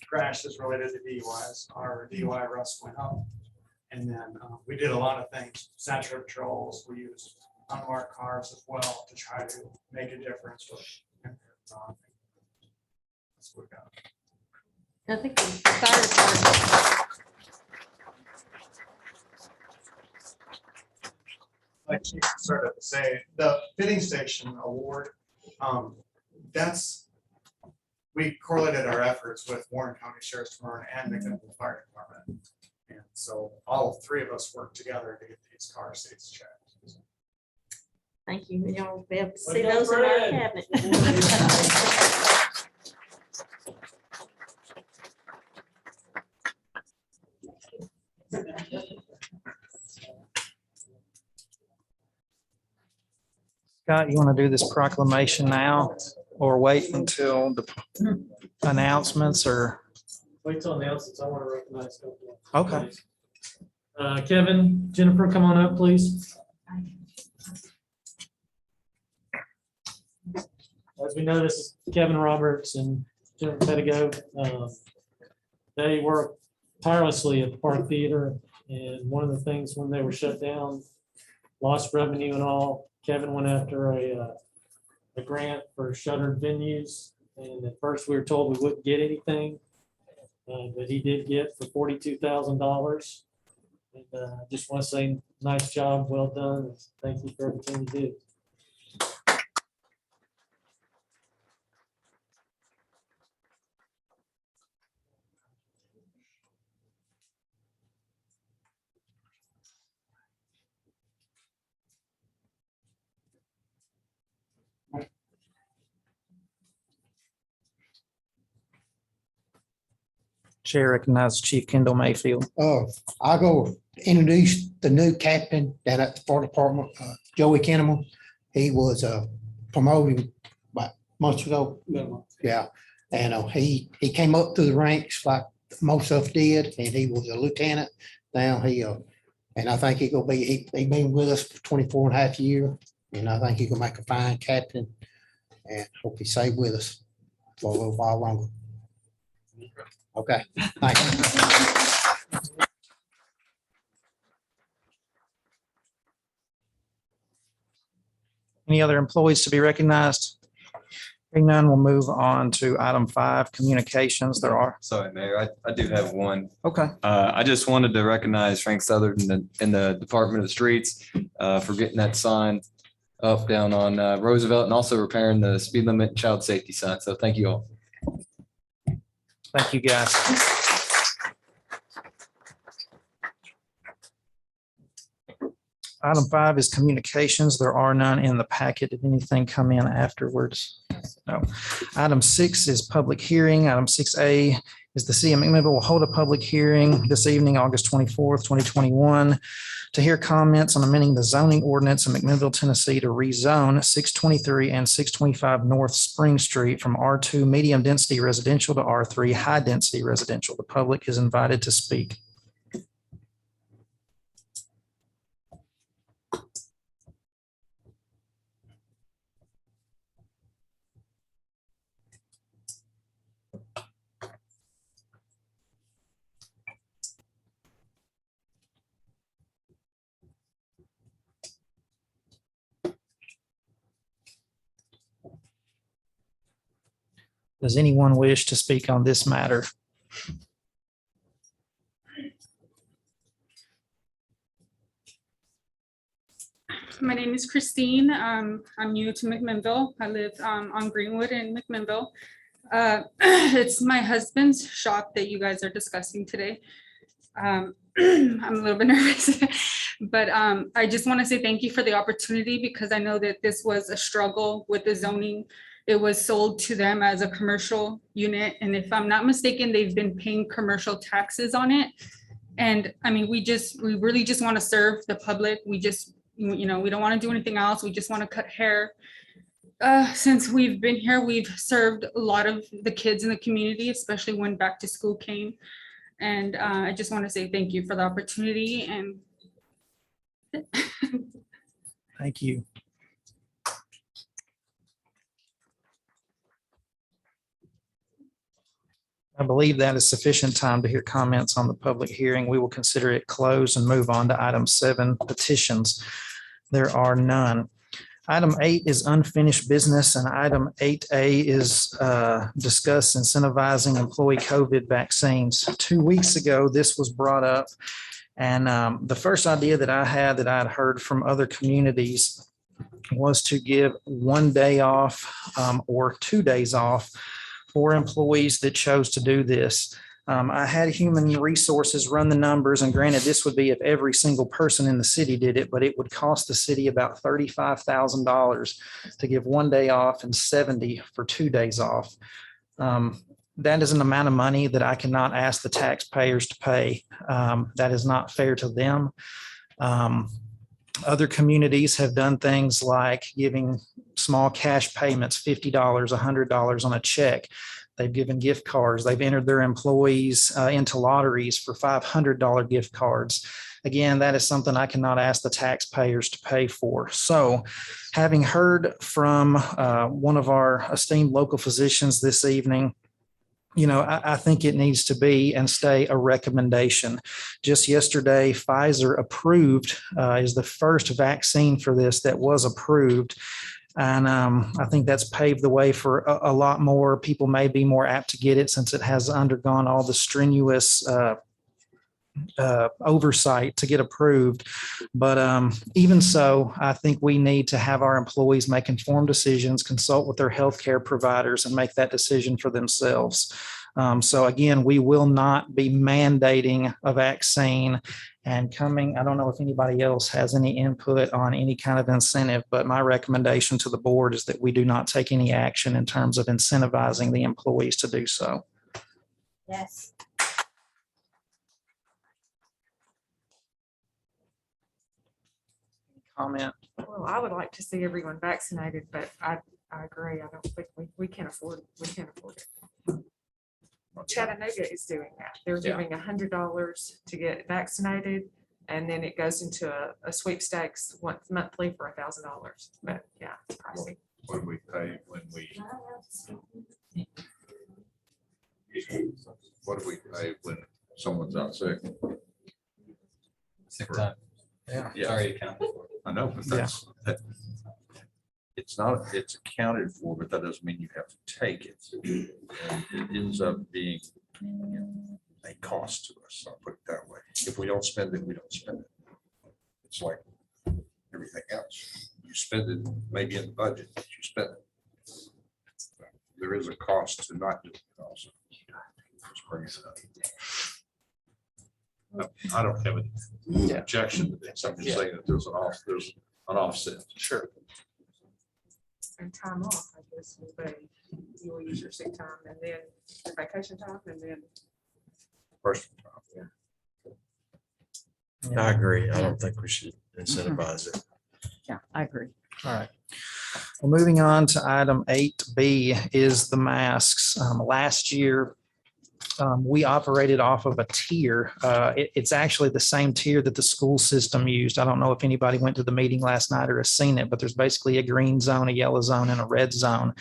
crashes related to DUIs. Our DUI arrests went up. And then we did a lot of things, Central patrols. We used unmarked cars as well to try to make a difference with. That's what we got. I think the fire department. like Chief started to say, the fitting station award, we correlated our efforts with Warren County Sheriff's Department and McMinnville Fire Department. And so all three of us worked together to get these car seats checked. Thank you. And y'all will be able to see those in our cabinet. Scott, you want to do this proclamation now or wait until the announcements or? Wait till announcements. I want to recognize. a couple of Okay. employees. Kevin, Jennifer, come on up, please. As we know, this is Kevin Roberts and Jennifer Pedigo. They work tirelessly at the Park Theater, and one of the things when they were shut down, lost revenue and all, Kevin went after a grant for shuttered venues, and at first we were told we wouldn't get anything, but he did get for $42,000. And just want to say, nice job, well done. Thank you for everything you did. Chair recognizes Chief Kendall Mayfield. I'll go introduce the new captain down at the fire department, Joey Kinnaman. He was promoted about months ago. Yeah, and he came up through the ranks like most of us did, and he was a lieutenant. Now and I think he been with us for 24 and a half years, and I think he gonna make a fine captain, and hope he stay with us for a little while longer. Okay, thank you. Any other employees to be recognized? Hearing none, we'll move on to item 5, communications. There are. Sorry, Mayor, I do have one. Okay. I just wanted to recognize Frank Southern in the Department of Streets for getting that sign up down on Roosevelt and also repairing the speed limit and child safety sign. So thank you all. Thank you, guys. Item 5 is communications. There are none in the packet. Did anything come in afterwards? No. Item 6 is public hearing. Item 6A is the City of McMinnville will hold a public hearing this evening, August 24th, 2021, to hear comments on amending the zoning ordinance in McMinnville, Tennessee to rezone 623 and 625 North Spring Street from R2 medium density residential to R3 high density residential. The public is invited to speak. Does anyone wish to speak on this matter? My name is Christine. I'm new to McMinnville. I live on Greenwood in McMinnville. It's my husband's shop that you guys are discussing today. I'm a little bit nervous, but I just want to say thank you for the opportunity because I know that this was a struggle with the zoning. It was sold to them as a commercial unit. And if I'm not mistaken, they've been paying commercial taxes on it. And I mean, we really just want to serve the public. We just, we don't want to do anything else. We just want to cut hair. Since we've been here, we've served a lot of the kids in the community, especially when back to school came. And I just want to say thank you for the opportunity and thank you. I believe that is sufficient time to hear comments on the public hearing. We will consider it closed and move on to item 7, petitions. There are none. Item 8 is unfinished business, and item 8A is discuss incentivizing employee COVID vaccines. 2 weeks ago, this was brought up, And the first idea that I had that I'd heard from other communities was to give 1 day off or 2 days off for employees that chose to do this. I had human resources run the numbers, and granted, this would be if every single person in the city did it, but it would cost the city about $35,000 to give 1 day off and 70 for 2 days off. That is an amount of money that I cannot ask the taxpayers to pay. That is not fair to them. Other communities have done things like giving small cash payments, $50, $100 on a check. They've given gift cards. They've entered their employees into lotteries for $500 gift cards. Again, that is something I cannot ask the taxpayers to pay for. So having heard from one of our esteemed local physicians this evening, I think it needs to be and stay a recommendation. Just yesterday, Pfizer approved, is the first vaccine for this that was approved. And I think that's paved the way for a lot more. People may be more apt to get it since it has undergone all the strenuous oversight to get approved. But even so, I think we need to have our employees make informed decisions, consult with their healthcare providers, and make that decision for themselves. So again, we will not be mandating a vaccine and coming. I don't know if anybody else has any input on any kind of incentive, but my recommendation to the board is that we do not take any action in terms of incentivizing the employees to do so. Yes. Comment? Well, I would like to see everyone vaccinated, but I agree. I don't think we can't afford it. Chattanooga is doing that. They're giving $100 to get vaccinated, and then it goes into a sweepstakes once monthly for $1,000. But yeah, it's pricey. What do we pay when we? What do we pay when someone's out sick? Sick time. Yeah. It's already accounted for. I know, but that's, it's accounted for, but that doesn't mean you have to take it. And it ends up being a cost to us, I'll put it that way. If we don't spend it, we don't spend it. It's like everything else. You spend it, maybe in the budget, but you spend it. There is a cost to not do it also. Just bring it up. I don't have any objection to this. I'm just saying that there's an offset. Sure. And time off, I guess, you'll use your sick time and then your vacation time and then. First. I agree. I don't think we should incentivize it. Yeah, I agree. All right. Well, moving on to item 8B is the masks. Last year, we operated off of a tier. It's actually the same tier that the school system used. I don't know if anybody went to the meeting last night or has seen it, but there's basically a green zone, a yellow zone, and a red zone.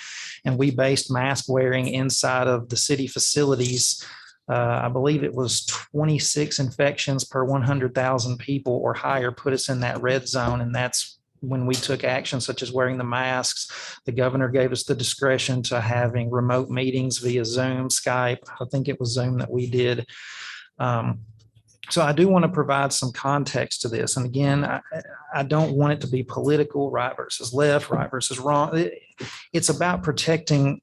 And we based mask wearing inside of the city facilities. I believe it was 26 infections per 100,000 people or higher put us in that red zone. And that's when we took action such as wearing the masks. The governor gave us the discretion to having remote meetings via Zoom, Skype. I think it was Zoom that we did. So I do want to provide some context to this. And again, I don't want it to be political, right versus left, right versus wrong. It's about protecting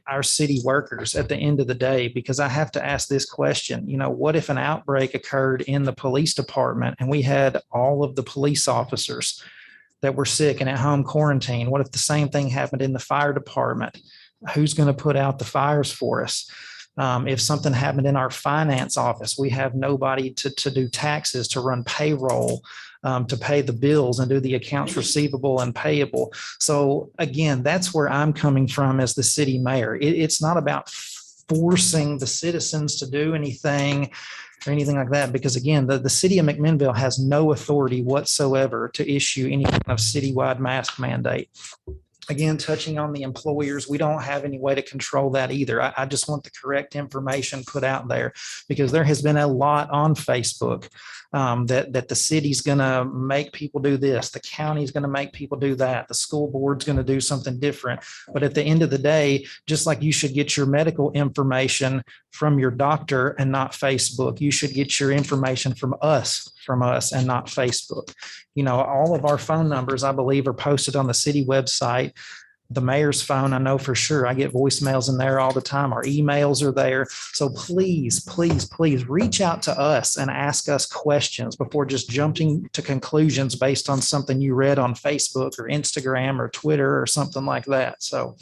our city workers at the end of the day, because I have to ask this question, what if an outbreak occurred in the police department and we had all of the police officers that were sick and at home quarantine? What if the same thing happened in the fire department? Who's going to put out the fires for us? If something happened in our finance office, we have nobody to do taxes, to run payroll, to pay the bills and do the accounts receivable and payable. So again, that's where I'm coming from as the city mayor. It's not about forcing the citizens to do anything or anything like that, because again, the city of McMinnville has no authority whatsoever to issue any kind of citywide mask mandate. Again, touching on the employers, we don't have any way to control that either. I just want the correct information put out there, because there has been a lot on Facebook that the city's gonna make people do this, the county's gonna make people do that, the school board's gonna do something different. But at the end of the day, just like you should get your medical information from your doctor and not Facebook, you should get your information from us and not Facebook. You know, all of our phone numbers, I believe, are posted on the city website. The mayor's phone, I know for sure. I get voicemails in there all the time. Our emails are there. So please, please, please reach out to us and ask us questions before just jumping to conclusions based on something you read on Facebook or Instagram or Twitter or something like that. So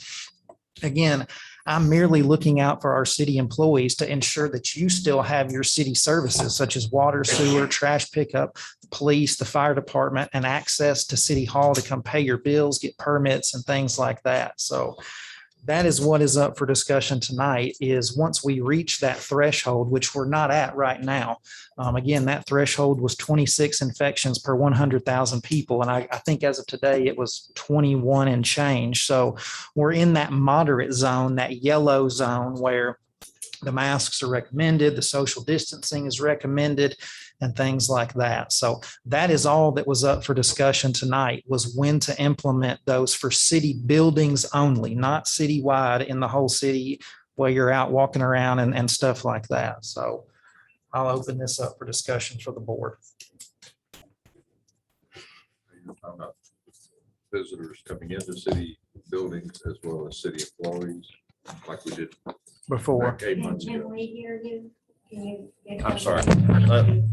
again, I'm merely looking out for our city employees to ensure that you still have your city services such as water, sewer, trash pickup, the police, the fire department, and access to City Hall to come pay your bills, get permits and things like that. So that is what is up for discussion tonight is once we reach that threshold, which we're not at right now. Again, that threshold was 26 infections per 100,000 people. And I think as of today, it was 21 and change. So we're in that moderate zone, that yellow zone where the masks are recommended, the social distancing is recommended, and things like that. So that is all that was up for discussion tonight was when to implement those for city buildings only, not citywide in the whole city where you're out walking around and stuff like that. So I'll open this up for discussion for the board. Visitors coming into city buildings as well as city employees, like we did before. back 8 months ago. Can we hear you? I'm sorry.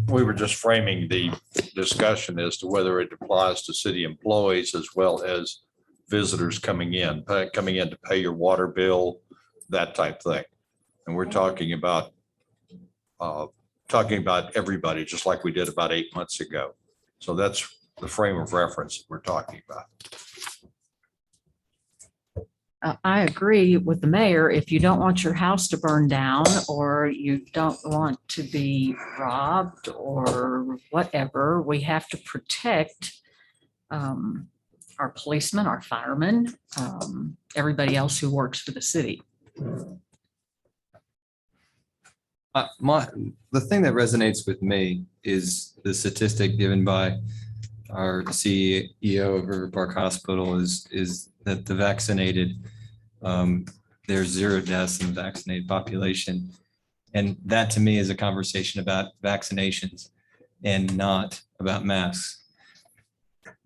We were just framing the discussion as to whether it applies to city employees as well as visitors coming in to pay your water bill, that type thing. And we're talking about everybody, just like we did about 8 months ago. So that's the frame of reference we're talking about. I agree with the mayor. If you don't want your house to burn down or you don't want to be robbed or whatever, we have to protect our policemen, our firemen, everybody else who works for the city. The thing that resonates with me is the statistic given by our CEO of River Park Hospital is that the vaccinated, there's 0 deaths in the vaccinated population. And that to me is a conversation about vaccinations and not about masks.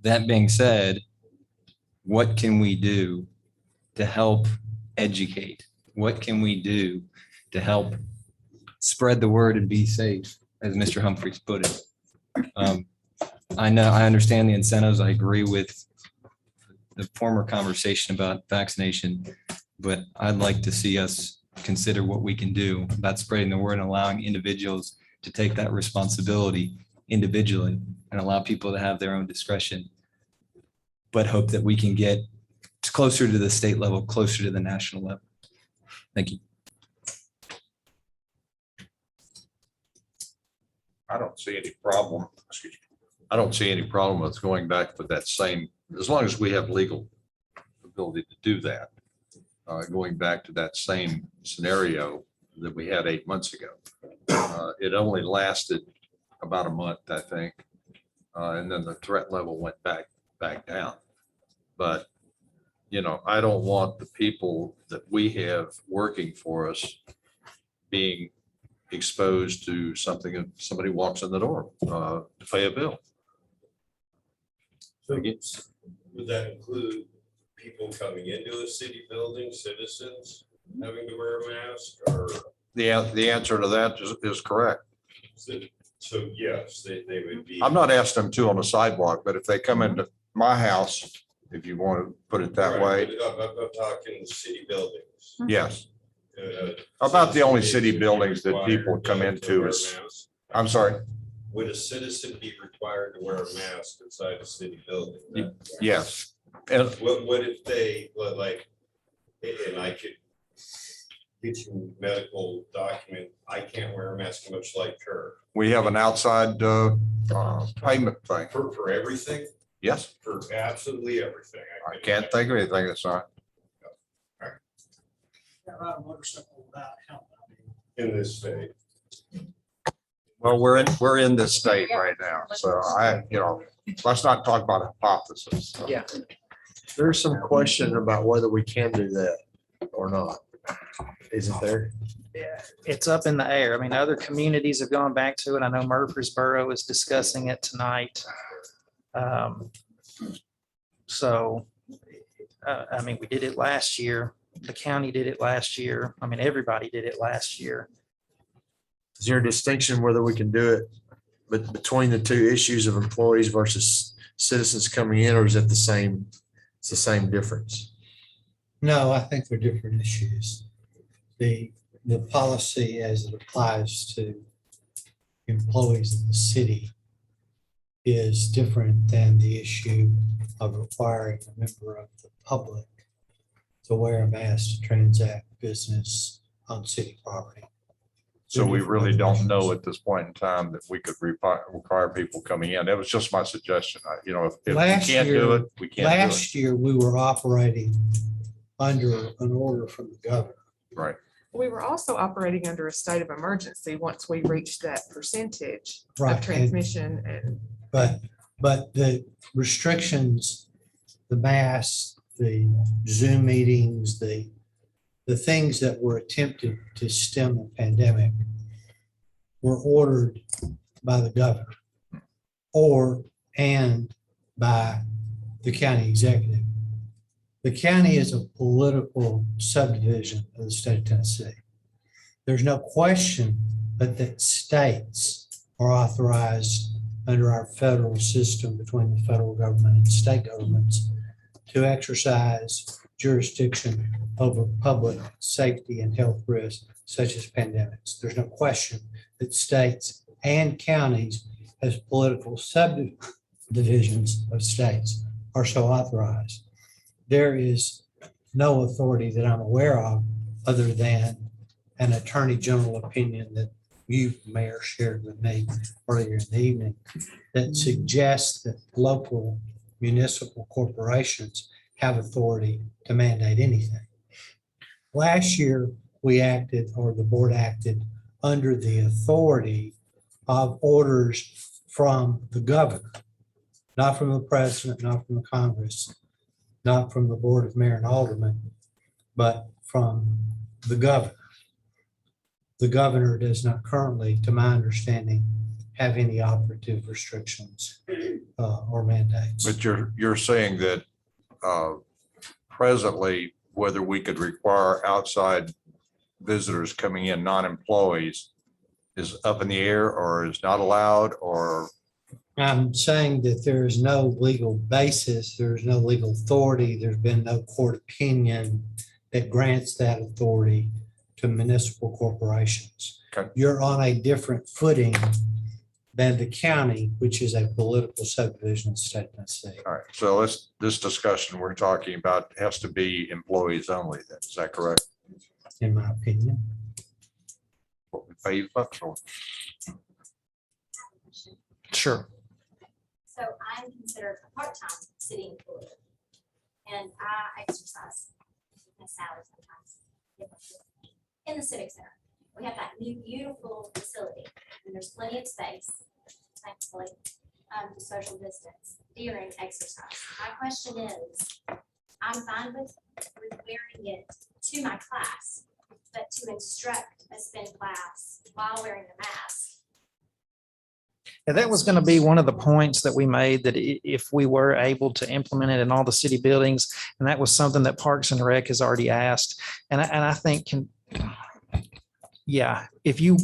That being said, what can we do to help educate? What can we do to help spread the word and be safe, as Mr. Humphries put it? I understand the incentives. I agree with the former conversation about vaccination, but I'd like to see us consider what we can do about spreading the word and allowing individuals to take that responsibility individually and allow people to have their own discretion, but hope that we can get closer to the state level, closer to the national level. Thank you. I don't see any problem. Excuse me. I don't see any problem with going back with that same, as long as we have legal ability to do that. Going back to that same scenario that we had 8 months ago. It only lasted about a month, I think. And then the threat level went back down. But, you know, I don't want the people that we have working for us being exposed to something if somebody walks in the door to pay a bill. So would that include people coming into a city building, citizens having to wear a mask, or? The answer to that is correct. So yes, they would be. I'm not asking them to on the sidewalk, but if they come into my house, if you want to put it that way, Right, but I'm talking city buildings. yes. About the only city buildings that people come into is, I'm sorry, Would a citizen be required to wear a mask inside a city building? yes. And What if they, like, and I could get you medical document, I can't wear a mask much like her. we have an outside payment thing. For everything? Yes, For absolutely everything. I can't think of anything that's not. In this state. Well, we're in this state right now, so let's not talk about hypothesis. Yeah. There's some question about whether we can do that or not. Isn't there? Yeah, it's up in the air. I mean, other communities have gone back to it. I know Murfreesboro is discussing it tonight. So, I mean, we did it last year. The county did it last year. I mean, everybody did it last year. Is there a distinction whether we can do it between the two issues of employees versus citizens coming in, or is it it's the same difference? No, I think they're different issues. The policy as it applies to employees of the city is different than the issue of requiring a member of the public to wear a mask to transact business on city property. So we really don't know at this point in time that we could require people coming in. That was just my suggestion. If we Last can't do year- it, we can't do it. Last year, we were operating under an order from the governor. Right. We were also operating under a state of emergency once we reached that percentage Right, of and- transmission and But the restrictions, the masks, the Zoom meetings, the things that were attempted to stem the pandemic were ordered by the governor and by the county executive. The county is a political subdivision of the state of Tennessee. There's no question but that states are authorized under our federal system between the federal government and state governments to exercise jurisdiction over public safety and health risks such as pandemics. There's no question that states and counties as political subdivisions of states are so authorized. There is no authority that I'm aware of other than an attorney general opinion that you, Mayor, shared with me earlier in the evening that suggests that local municipal corporations have authority to mandate anything. Last year, we acted, or the board acted, under the authority of orders from the governor, not from the president, not from the Congress, not from the Board of Mayor and Aldermen, but from the governor. The governor does not currently, to my understanding, have any operative restrictions or mandates. But you're saying that presently, whether we could require outside visitors coming in, non-employees, is up in the air or is not allowed, or? I'm saying that there is no legal basis, there is no legal authority, there's been no court opinion that grants that authority to municipal corporations. Okay. You're on a different footing than the county, which is a political subdivision of the state of Tennessee. All right, so this discussion we're talking about has to be employees only then, is that correct? In my opinion. What we pay you bucks for. Sure. So I'm considered a part-time city employee. And I exercise my salary sometimes in the civic center. We have that new beautiful facility and there's plenty of space, thankfully, to social distance during exercise. My question is, I'm fine with wearing it to my class, but to instruct a spin class while wearing the mask. And that was going to be one of the points that we made, that if we were able to implement it in all the city buildings, and that was something that Parks and Rec has already asked. And I think yeah, if you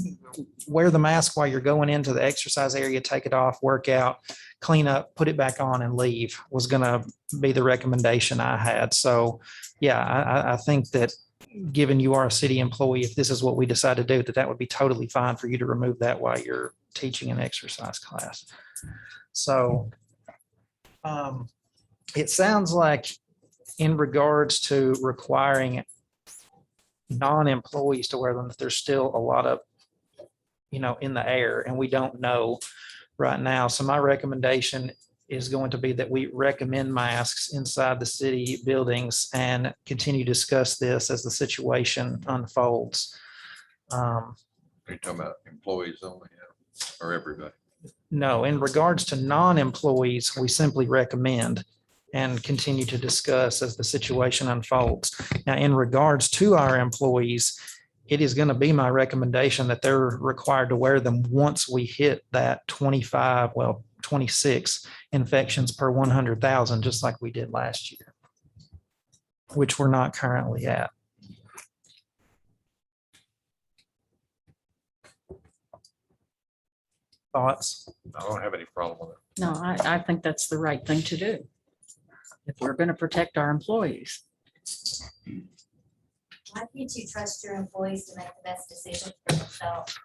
wear the mask while you're going into the exercise area, take it off, work out, clean up, put it back on and leave was going to be the recommendation I had. So yeah, I think that given you are a city employee, if this is what we decide to do, that would be totally fine for you to remove that while you're teaching an exercise class. So it sounds like in regards to requiring non-employees to wear them, that there's still a lot of, in the air, and we don't know right now. So my recommendation is going to be that we recommend masks inside the city buildings and continue to discuss this as the situation unfolds. Are you talking about employees only? or everybody? No, in regards to non-employees, we simply recommend and continue to discuss as the situation unfolds. Now, in regards to our employees, it is going to be my recommendation that they're required to wear them once we hit that 26 infections per 100,000, just like we did last year, which we're not currently at. Thoughts? I don't have any problem with it. No, I think that's the right thing to do. If we're going to protect our employees. Why can't you trust your employees to make the best decision for themselves?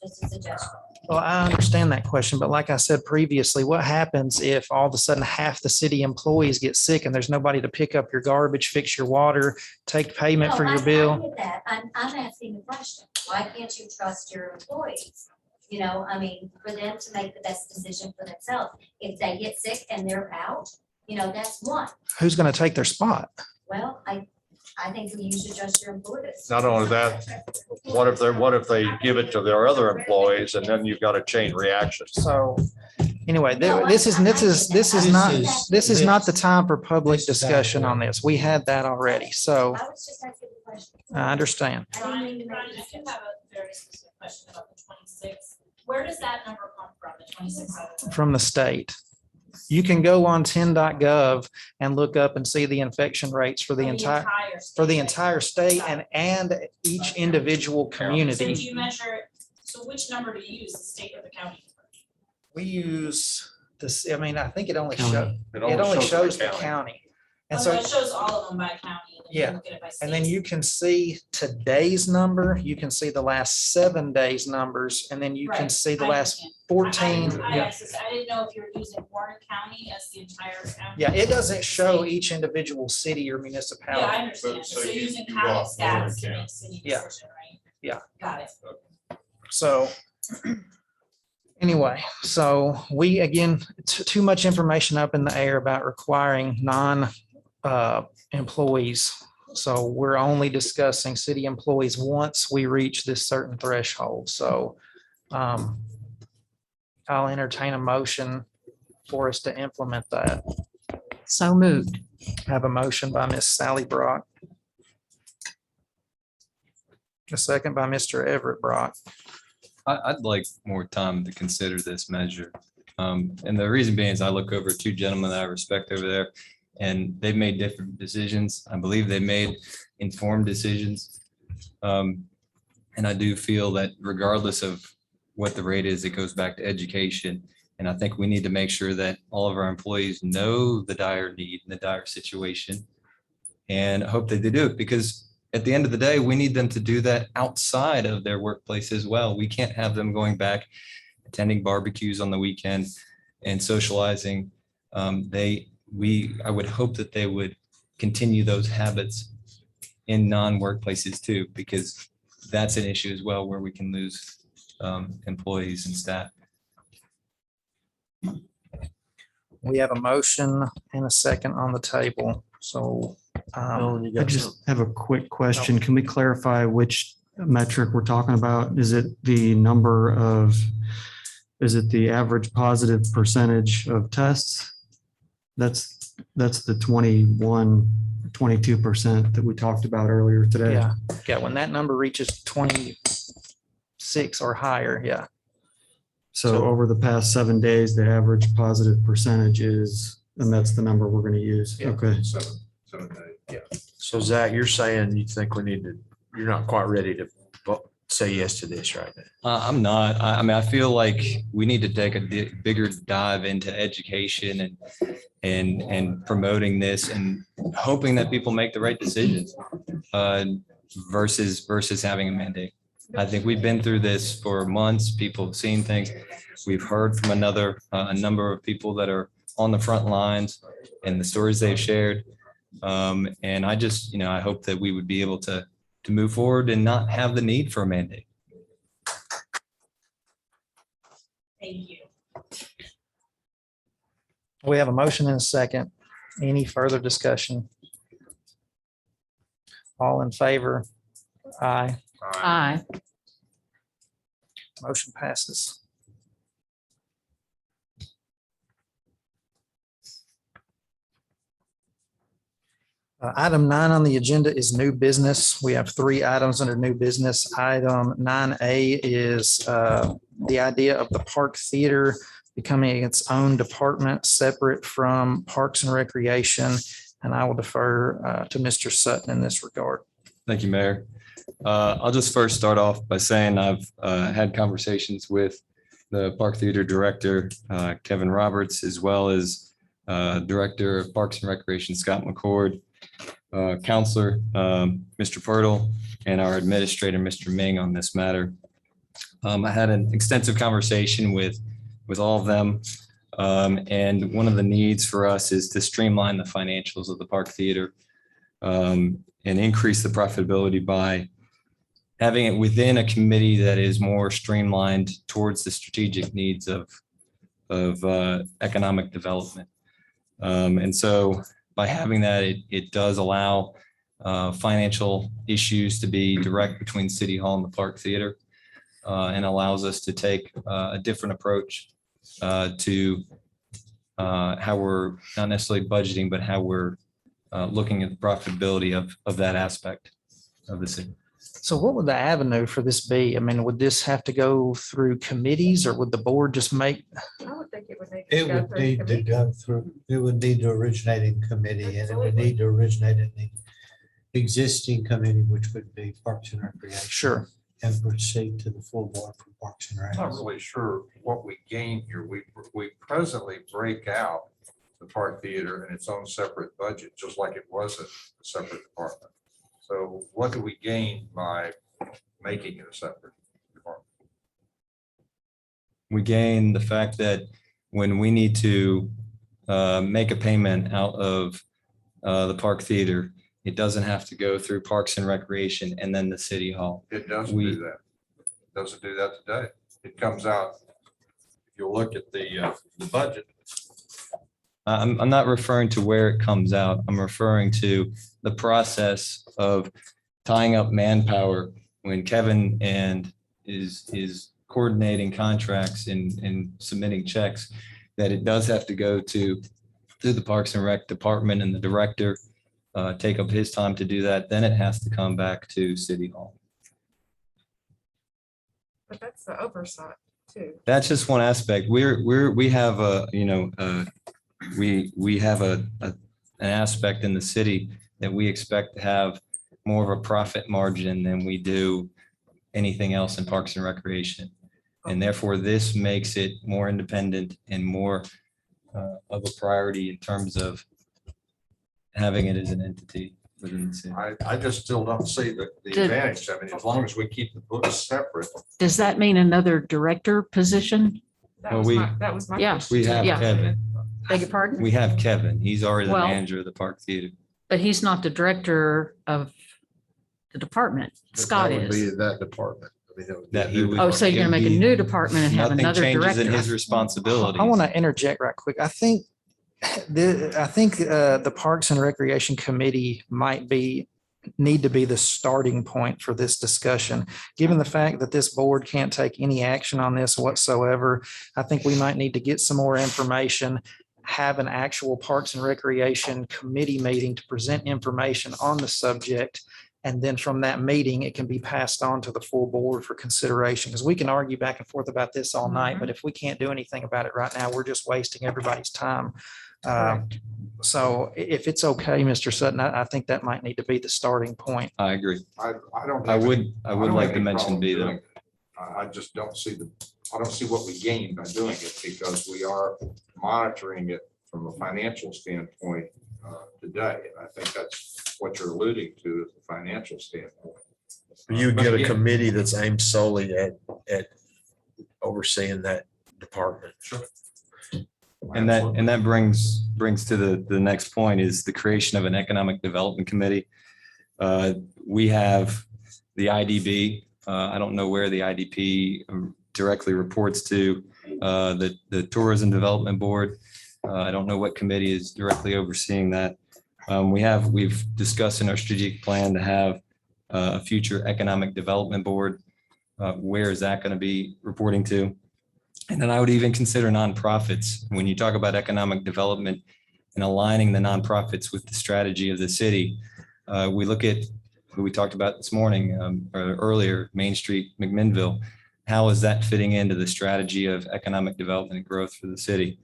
Just a suggestion. Well, I understand that question, but like I said previously, what happens if all of a sudden half the city employees get sick and there's nobody to pick up your garbage, fix your water, take payment No, for I your bill? get that. I'm asking the question. Why can't you trust your employees? You know, I mean, for them to make the best decision for themselves. If they get sick and they're out, you know, that's one. Who's going to take their spot? Well, I think you should trust your employees. Not only that, what if they give it to their other employees and then you've got a chain reaction? So anyway, No, this is not the time for public This is discussion on this. We had that already. So I was just asking the question. I understand. I didn't mean to make Brian, it I do discuss. have a very specific question about the 26. Where does that number come from, the 26? From the state. You can go on 10.gov and look up and see the infection rates for the entire state and each individual So do community. you measure, so which number do you use, the state or the county? We use this, I mean, I think it only County. shows, it only shows the county. And Oh, so so, it shows all of them by county. And then you Yeah. look at it by and then state. you can see today's number, you can see the last 7 days numbers, and then you can Right, see the I last understand. 14. I Yeah. access- I didn't know if you were using Warren County as the entire county. Yeah, it doesn't show each individual city or Yeah, I municipality. understand. So So you- using you county want Warren stats to County. make city Yeah. decision, right? Yeah. Got it. So anyway, so we, again, too much information up in the air about requiring employees. So we're only discussing city employees once we reach this certain threshold. So I'll entertain a motion for us to implement that. So moved. Have a motion by Miss Sally Brock. A second by Mr. Everett Brock. I'd like more time to consider this measure. And the reason being is I look over 2 gentlemen that I respect over there, and they've made different decisions. I believe they made informed decisions. And I do feel that regardless of what the rate is, it goes back to education. And I think we need to make sure that all of our employees know the dire need and the dire situation. And I hope that they do it, because at the end of the day, we need them to do that outside of their workplace as well. We can't have them going back, attending barbecues on the weekend and socializing. I would hope that they would continue those habits in non-workplaces too, because that's an issue as well where we can lose employees and staff. We have a motion and a second on the table. So I just have a quick question. Can we clarify which metric we're talking about? Is it the average positive percentage of tests? That's the 22% that we talked about earlier today. yeah, when that number reaches 26 or higher, yeah. So over the past 7 days, the average positive percentage is, and that's the number we're going to use. Yeah. Okay. 7 days. Yeah. So Zach, you're saying you think you're not quite ready to say yes to this right now? I'm not. I mean, I feel like we need to take a bigger dive into education and promoting this and hoping that people make the right decisions versus having a mandate. I think we've been through this for months. People have seen things. We've heard from a number of people that are on the front lines and the stories they've shared. And I just, I hope that we would be able to move forward and not have the need for a mandate. Thank you. We have a motion and a second. Any further discussion? All in favor? Aye. Aye. Motion passes. Item 9 on the agenda is new business. We have 3 items under new business. Item 9A is the idea of the Park Theater becoming its own department separate from Parks and Recreation. And I will defer to Mr. Sutton in this regard. Thank you, Mayor. I'll just first start off by saying I've had conversations with the Park Theater Director, Kevin Roberts, as well as Director of Parks and Recreation, Scott McCord, Counselor, Mr. Purtle, and our Administrator, Mr. Ming, on this matter. I had an extensive conversation with all of them. And one of the needs for us is to streamline the financials of the Park Theater and increase the profitability by having it within a committee that is more streamlined towards the strategic needs of economic development. And so by having that, it does allow financial issues to be direct between City Hall and the Park Theater and allows us to take a different approach to how we're not necessarily budgeting, but how we're looking at the profitability of that aspect of the city. So what would the avenue for this be? I mean, would this have to go through committees or would the board just make? I would think it would need to It go would through need to committee. go through, it would need to originate in committee and it would need to originate in the existing committee, which would be Parks and Recreation. Sure. And proceed to the full board for Parks and Rec. I'm not really sure what we gain here. We presently break out the Park Theater in its own separate budget, just like it was a separate department. So what do we gain by making it a separate department? We gain the fact that when we need to make a payment out of the Park Theater, it doesn't have to go through Parks and Recreation and then the City Hall. It doesn't We- do that. It doesn't do that today. It comes out, if you look at the budget, I'm not referring to where it comes out. I'm referring to the process of tying up manpower when Kevin is coordinating contracts and submitting checks, that it does have to go through the Parks and Rec department and the director take up his time to do that. Then it has to come back to City Hall. But that's the oversight too. That's just one aspect. We have a, you know, we have an aspect in the city that we expect to have more of a profit margin than we do anything else in Parks and Recreation. And therefore, this makes it more independent and more of a priority in terms of having it as an entity within the city. I just still don't see the Did- advantage. I mean, as long as we keep the books separate. Does that mean another director position? That Well, was we- my, that was my Yeah. question. We have Yeah. Kevin. Beg your pardon? We have Kevin. He's already the Well- manager of the Park Theater. But he's not the director of the department. Scott That would be is. that department. I mean, that would be That a he new would- Oh, so you're gonna make a new department and have Nothing another changes in his director. responsibilities. I want to interject right quick. I think the Parks and Recreation Committee might need to be the starting point for this discussion. Given the fact that this board can't take any action on this whatsoever, I think we might need to get some more information, have an actual Parks and Recreation Committee meeting to present information on the subject. And then from that meeting, it can be passed on to the full board for consideration. Because we can argue back and forth about this all night, but if we can't do anything about it right now, we're just wasting everybody's time. So if it's okay, Mr. Sutton, I think that might need to be the starting point. I agree. I don't. I have would, any- I would don't like have to any mention problem B doing though. it. I just don't see I don't see what we gain by doing it because we are monitoring it from a financial standpoint today. And I think that's what you're alluding to is the financial standpoint. You would But get a again- committee that's aimed solely at overseeing that department. Sure. And that brings to the next point is the creation of an economic development committee. We have the IDB. I don't know where the IDP directly reports to, the Tourism Development Board. I don't know what committee is directly overseeing that. We've discussed in our strategic plan to have a future economic development board. Where is that going to be reporting to? And then I would even consider nonprofits. When you talk about economic development, and aligning the nonprofits with the strategy of the city. We look at who we talked about this morning, or earlier, Main Street, McMinnville. How is that fitting into the strategy of economic development and growth for the city?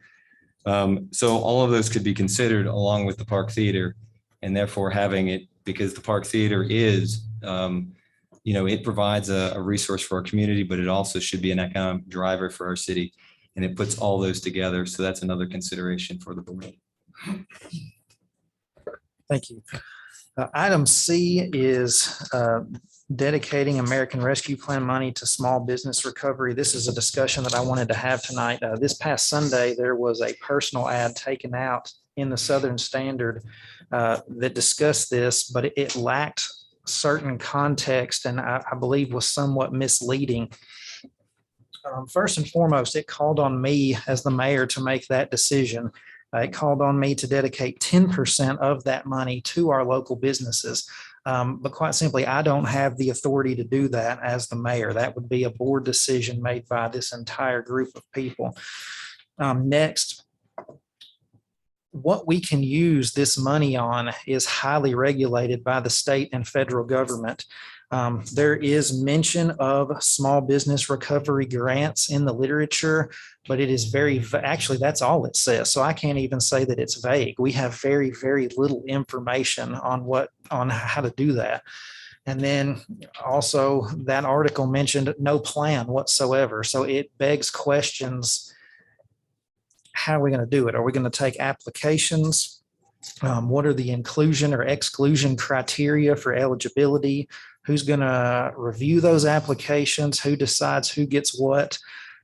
So all of those could be considered along with the Park Theater, and therefore having it, because the Park Theater is, it provides a resource for our community, but it also should be an economic driver for our city. And it puts all those together. So that's another consideration for the board. Thank you. Item C is dedicating American Rescue Plan money to small business recovery. This is a discussion that I wanted to have tonight. This past Sunday, there was a personal ad taken out in the Southern Standard that discussed this, but it lacked certain context and I believe was somewhat misleading. First and foremost, it called on me as the mayor to make that decision. It called on me to dedicate 10% of that money to our local businesses. But quite simply, I don't have the authority to do that as the mayor. That would be a board decision made by this entire group of people. Next, what we can use this money on is highly regulated by the state and federal government. There is mention of small business recovery grants in the literature, but it is actually, that's all it says. So I can't even say that it's vague. We have very, very little information on how to do that. And then also that article mentioned no plan whatsoever. So it begs questions. How are we going to do it? Are we going to take applications? What are the inclusion or exclusion criteria for eligibility? Who's going to review those applications? Who decides who gets what?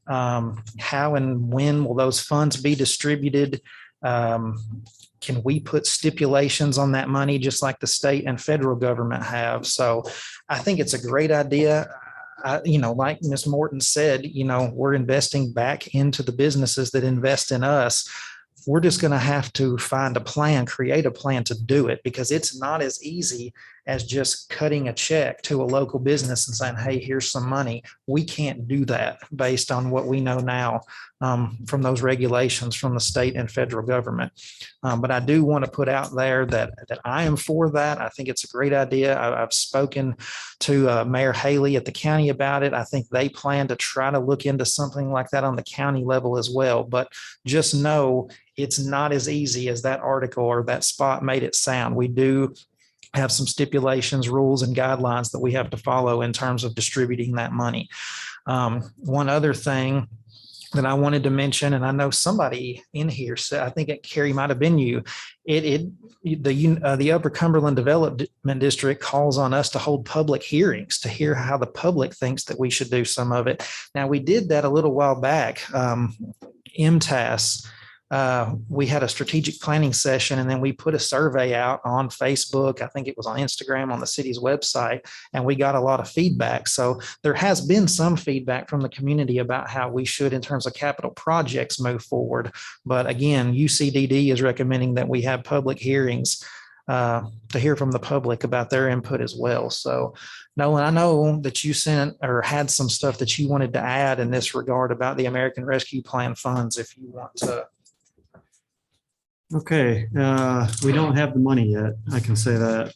How and when will those funds be distributed? Can we put stipulations on that money just like the state and federal government have? So I think it's a great idea. Like Ms. Morton said, we're investing back into the businesses that invest in us. We're just going to have to find a plan, create a plan to do it, because it's not as easy as just cutting a check to a local business and saying, hey, here's some money. We can't do that based on what we know now from those regulations from the state and federal government. But I do want to put out there that I am for that. I think it's a great idea. I've spoken to Mayor Haley at the county about it. I think they plan to try to look into something like that on the county level as well. But just know it's not as easy as that article or that spot made it sound. We do have some stipulations, rules, and guidelines that we have to follow in terms of distributing that money. One other thing that I wanted to mention, and I know somebody in here said, I think Carrie might have been you, the Upper Cumberland Development District calls on us to hold public hearings to hear how the public thinks that we should do some of it. Now, we did that a little while back. MTAS, we had a strategic planning session, and then we put a survey out on Facebook. I think it was on Instagram on the city's website, and we got a lot of feedback. So there has been some feedback from the community about how we should, in terms of capital projects, move forward. But again, UCDD is recommending that we have public hearings to hear from the public about their input as well. So Nolan, I know that you sent or had some stuff that you wanted to add in this regard about the American Rescue Plan funds, if you want to. Okay, we don't have the money yet. I can say that.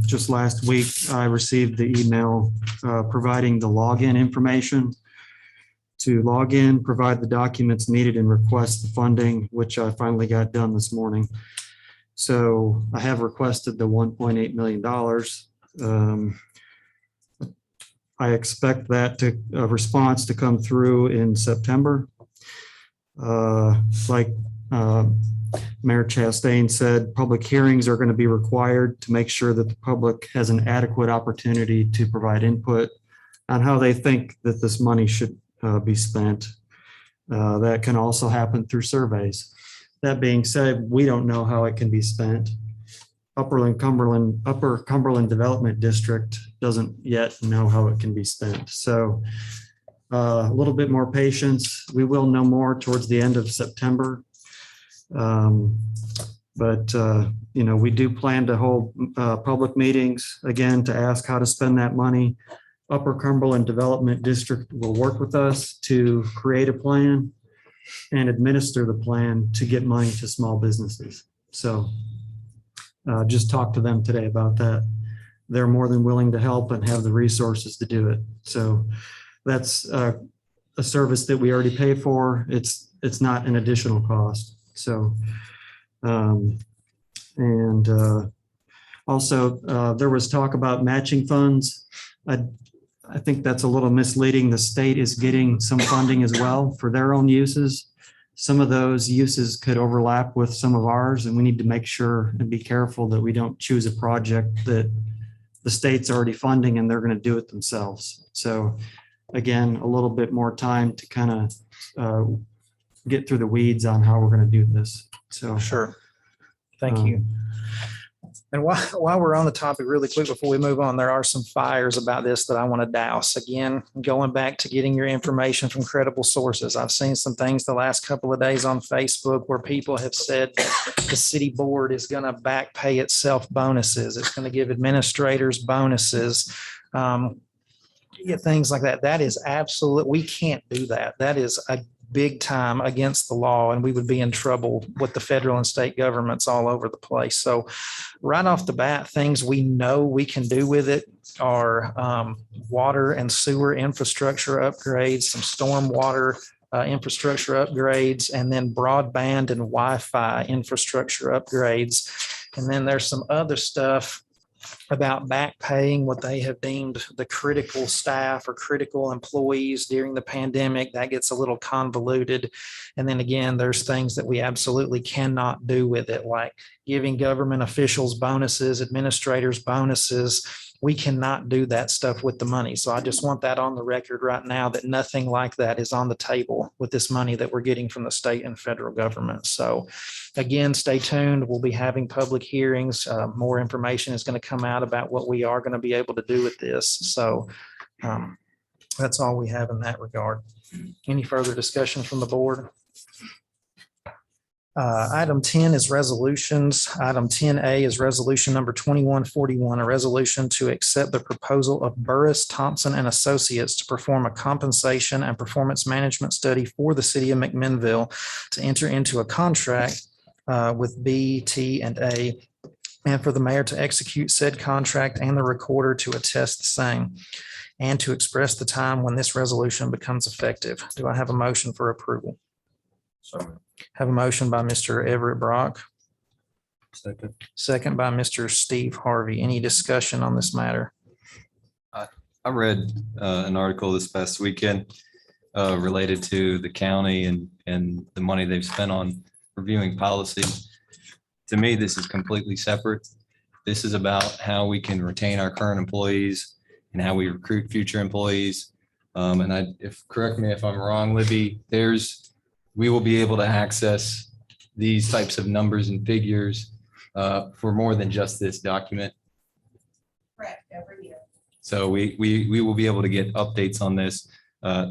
Just last week, I received the email providing the login information to log in, provide the documents needed, and request the funding, which I finally got done this morning. So I have requested the $1.8 million. I expect that response to come through in September. Like Mayor Chastain said, public hearings are going to be required to make sure that the public has an adequate opportunity to provide input on how they think that this money should be spent. That can also happen through surveys. That being said, we don't know how it can be spent. Upper Cumberland Development District doesn't yet know how it can be spent. So a little bit more patience. We will know more towards the end of September. We do plan to hold public meetings again to ask how to spend that money. Upper Cumberland Development District will work with us to create a plan and administer the plan to get money to small businesses. So just talk to them today about that. They're more than willing to help and have the resources to do it. So that's a service that we already pay for. It's not an additional cost. So, also, there was talk about matching funds. I think that's a little misleading. The state is getting some funding as well for their own uses. Some of those uses could overlap with some of ours, and we need to make sure and be careful that we don't choose a project that the state's already funding and they're going to do it themselves. So again, a little bit more time to kind of get through the weeds on how we're going to do this. So Sure. Thank you. And while we're on the topic really quick before we move on, there are some fires about this that I want to douse. Again, going back to getting your information from credible sources. I've seen some things the last couple of days on Facebook where people have said that the city board is going to back pay itself bonuses. It's going to give administrators bonuses. Things like that. That is absolute. We can't do that. That is a big time against the law, and we would be in trouble with the federal and state governments all over the place. So right off the bat, things we know we can do with it are water and sewer infrastructure upgrades, some stormwater infrastructure upgrades, and then broadband and Wi-Fi infrastructure upgrades. And then there's some other stuff about back paying what they have deemed the critical staff or critical employees during the pandemic. That gets a little convoluted. And then again, there's things that we absolutely cannot do with it, like giving government officials bonuses, administrators bonuses. We cannot do that stuff with the money. So I just want that on the record right now that nothing like that is on the table with this money that we're getting from the state and federal government. So again, stay tuned. We'll be having public hearings. More information is going to come out about what we are going to be able to do with this. So that's all we have in that regard. Any further discussion from the board? Item 10 is resolutions. Item 10A is resolution number 2141, a resolution to accept the proposal of Burris Thompson and Associates to perform a compensation and performance management study for the city of McMinnville to enter into a contract with B, T, and A, and for the mayor to execute said contract and the recorder to attest the same, and to express the time when this resolution becomes effective. Do I have a motion for approval? Have a motion by Mr. Everett Brock. Second by Mr. Steve Harvey. Any discussion on this matter? I read an article this past weekend related to the county and the money they've spent on reviewing policy. To me, this is completely separate. This is about how we can retain our current employees and how we recruit future employees. Correct me if I'm wrong, Libby, we will be able to access these types of numbers and figures for more than just this document. Correct, every year. So we will be able to get updates on this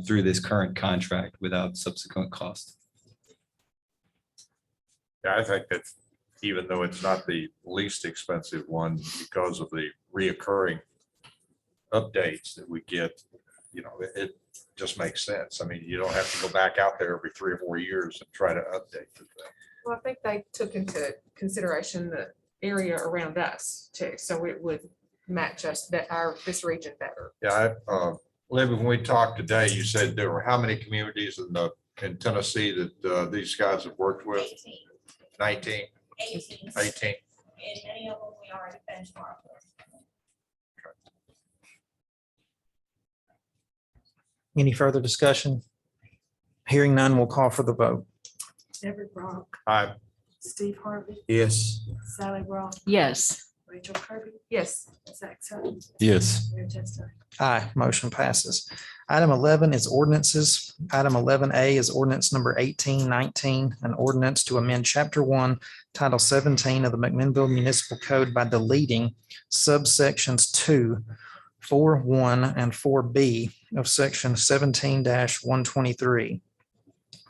through this current contract without subsequent cost. Yeah, I think that even though it's not the least expensive one, because of the reoccurring updates that we get, it just makes sense. I mean, you don't have to go back out there every 3 or 4 years and try to update the thing. Well, I think they took into consideration the area around us too, so it would match us, this region better. Yeah, Libby, when we talked today, you said there were how many communities in Tennessee that these guys have worked with? 19? 18. And many of them we already benchmarked with. Any further discussion? Hearing none, we'll call for the vote. Everett Brock, Aye. Steve Harvey, Yes. Sally Ross, Yes. Rachel Kirby, yes, Zach Sutton, Yes. Mayor Chester. Aye, motion passes. Item 11 is ordinances. Item 11A is ordinance number 1819, an ordinance to amend Chapter 1, Title 17 of the McMinnville Municipal Code by deleting subsections 2, 4.1, and 4B of Section 17-123.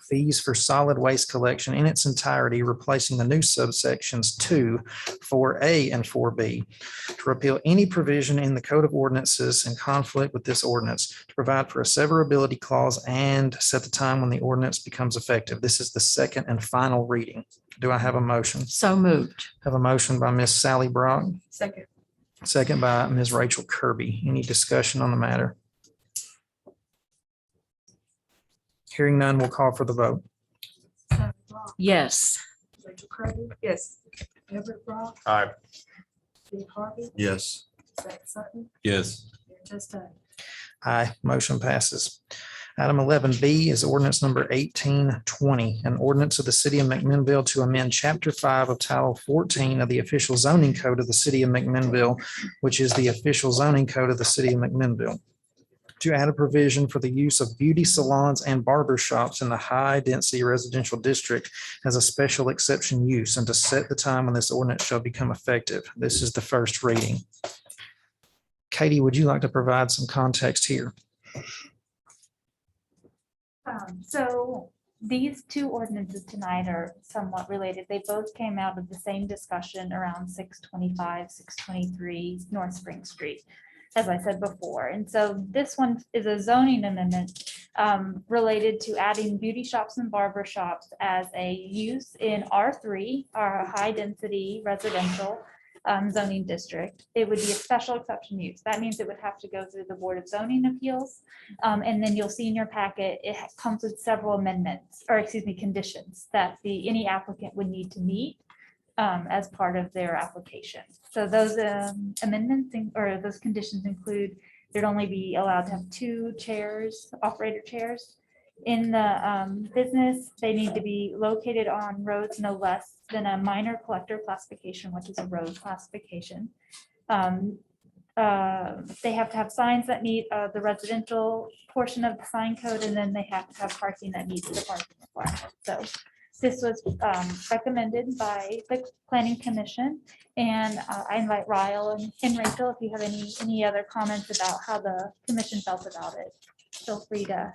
fees for solid waste collection in its entirety, replacing the new subsections 2, 4A, and 4B. To repeal any provision in the Code of Ordinances in conflict with this ordinance, to provide for a severability clause, and set the time when the ordinance becomes effective. This is the second and final reading. Do I have a motion? So moved. Have a motion by Ms. Sally Brock, Second. second by Ms. Rachel Kirby. Any discussion on the matter? Hearing none, we'll call for the vote. Yes. Rachel Kirby? Yes. Everett Brock? Aye. Steve Harvey? Yes. Zach Sutton? Yes. Mayor Chastain? Aye, motion passes. Item 11B is ordinance number 1820, an ordinance of the city of McMinnville to amend chapter 5 of title 14 of the official zoning code of the city of McMinnville, which is the official zoning code of the city of McMinnville, to add a provision for the use of beauty salons and barber shops in the high-density residential district as a special exception use, and to set the time when this ordinance shall become effective. This is the first reading. Katie, would you like to provide some context here? So these two ordinances tonight are somewhat related. They both came out of the same discussion around 625, 623 North Spring Street, as I said before. And so this one is a zoning amendment related to adding beauty shops and barber shops as a use in R3, our high density residential zoning district. It would be a special exception use. That means it would have to go through the Board of Zoning Appeals. And then you'll see in your packet, it comes with several amendments, or excuse me, conditions that any applicant would need to meet as part of their application. So those amendments or those conditions include, there'd only be allowed to have 2 chairs, operator chairs. In the business, they need to be located on roads no less than a minor collector classification, which is a road classification. They have to have signs that meet the residential portion of the sign code, and then they have to have parking that meets the parking requirement. So this was recommended by the Planning Commission, and I invite Ryle and Rachel, if you have any other comments about how the commission felt about it, feel free to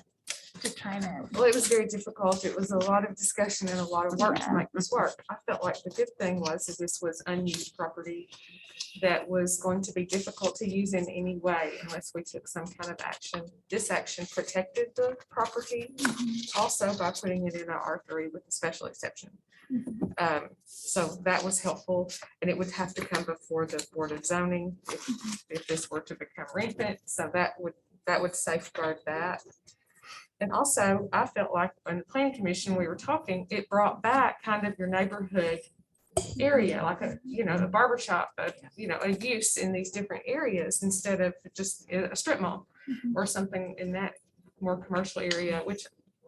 chime in. Well, it was very difficult. It was a lot of discussion and a lot of work to make this work. I felt like the good thing was that this was unused property that was going to be difficult to use in any way unless we took some kind of action. This action protected the property also by putting it in a R3 with a special exception. So that was helpful, and it would have to come before the Board of Zoning if this were to become rampant. So that would safeguard that. And also, I felt like on the Planning Commission, we were talking, it brought back kind of your neighborhood area, like a barber shop, a use in these different areas instead of just a strip mall or something in that more commercial area, which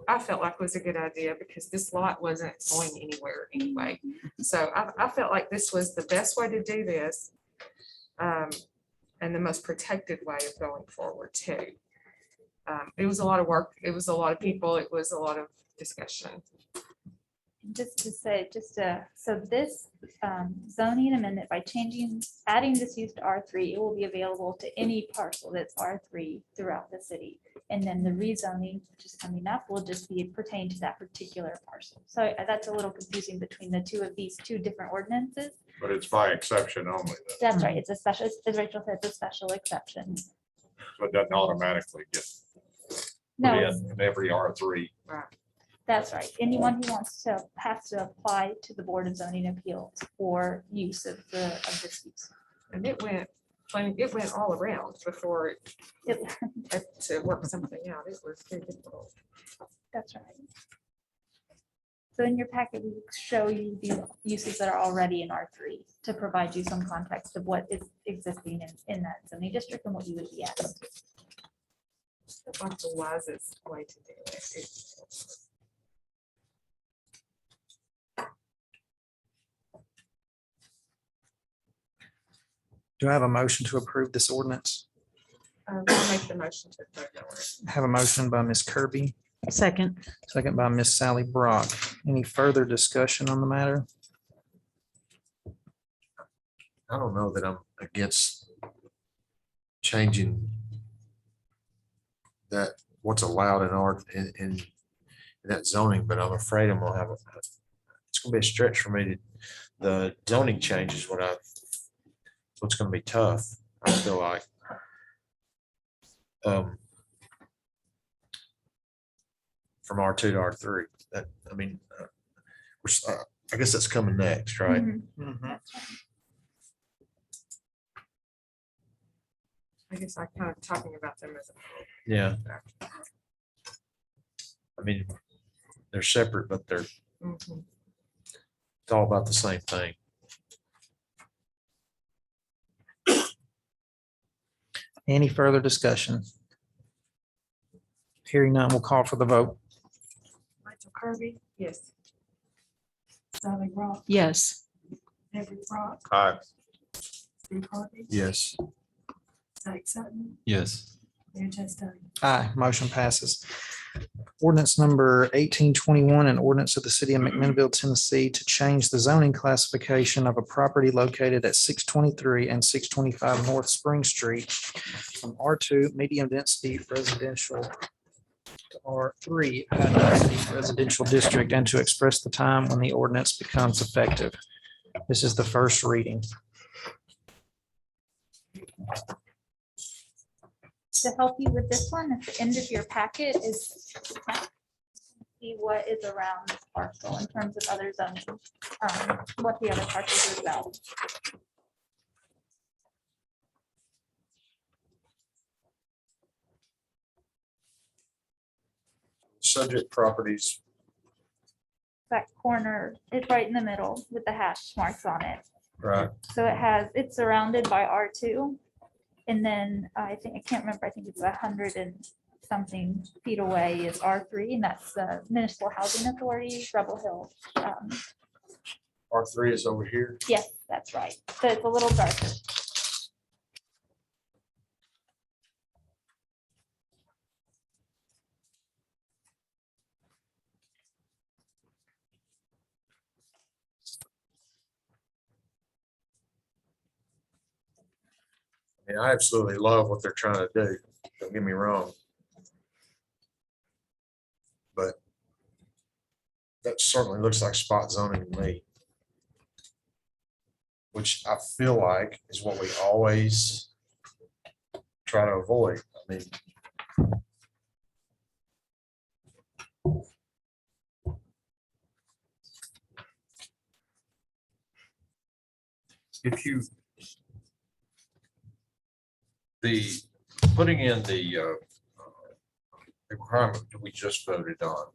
I felt like was a good idea because this lot wasn't going anywhere anyway. So I felt like this was the best way to do this and the most protected way of going forward too. It was a lot of work. It was a lot of people. It was a lot of discussion. Just to say, so this zoning amendment, by adding this use to R3, it will be available to any parcel that's R3 throughout the city. And then the rezoning, which is coming up, will just be pertained to that particular parcel. So that's a little confusing between the two of these two different ordinances. But it's by exception only, though. That's right. It's a special, as Rachel said, it's a special exception. So it doesn't automatically get No, put in every R3. that's right. Anyone who wants to has to apply to the Board of Zoning Appeals for use of this use. And it went all around before it had to work something out. It was very difficult. That's right. So in your packet, we show you the uses that are already in R3 to provide you some context of what is existing in that zoning district and what you would be asked. Like the wisest way to do it. Do I have a motion to approve this ordinance? I'll make the motion to approve that one. I have a motion by Ms. Kirby, Second. second by Ms. Sally Brock. Any further discussion on the matter? I don't know that I'm against changing that what's allowed in art in that zoning, but I'm afraid I'm gonna have it's gonna be a stretch for me to, the zoning changes what's gonna be tough, I feel like. From R2 to R3, that, I mean, I guess that's coming next, right? I guess I'm kind of talking about them as a. Yeah. I mean, they're separate, but Mhm. it's all about the same thing. Any further discussion? Hearing none, we'll call for the vote. Rachel Kirby, yes. Sally Rock, Yes. Debbie Rock, Aye. Steve Harvey, Yes. Zach Sutton, Yes. Mayor Chastain. Aye, motion passes. Ordinance number 1821, an ordinance of the city of McMinnville, Tennessee to change the zoning classification of a property located at 623 and 625 North Spring Street from R2 medium density residential to R3 high density residential district, and to express the time when the ordinance becomes effective. This is the first reading. To help you with this one, at the end of your packet is see what is around this parcel in terms of other zoning, what the other parcels are about. Subject properties. That corner is right in the middle with the hash marks on it. Right. So it's surrounded by R2. And then I can't remember, I think it's 100 and something feet away is R3, and that's the Municipal Housing Authority, Rebel Hill. R3 is over here. Yes, that's right. So it's a little darker. I mean, I absolutely love what they're trying to do. Don't get me wrong. But that certainly looks like spot zoning to me. Which I feel like is what we always try to avoid. I mean, if you putting in the requirement that we just voted on,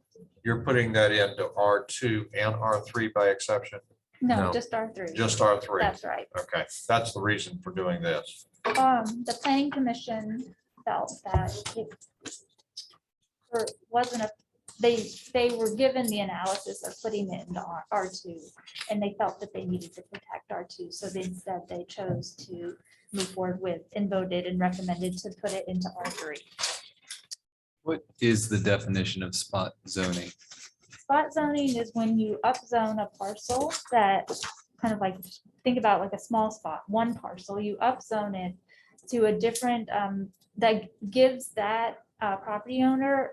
you're putting that into R2 and R3 by exception? No, just R3. Just R3? That's right. Okay, that's the reason for doing this. The planning commission felt that it wasn't they were given the analysis of putting it into R2, and they felt that they needed to protect R2. So instead they chose to move forward with and voted and recommended to put it into R3. What is the definition of spot zoning? Spot zoning is when you upzone a parcel that kind of like, think about like a small spot, one parcel, you upzone it to a different, that gives that property owner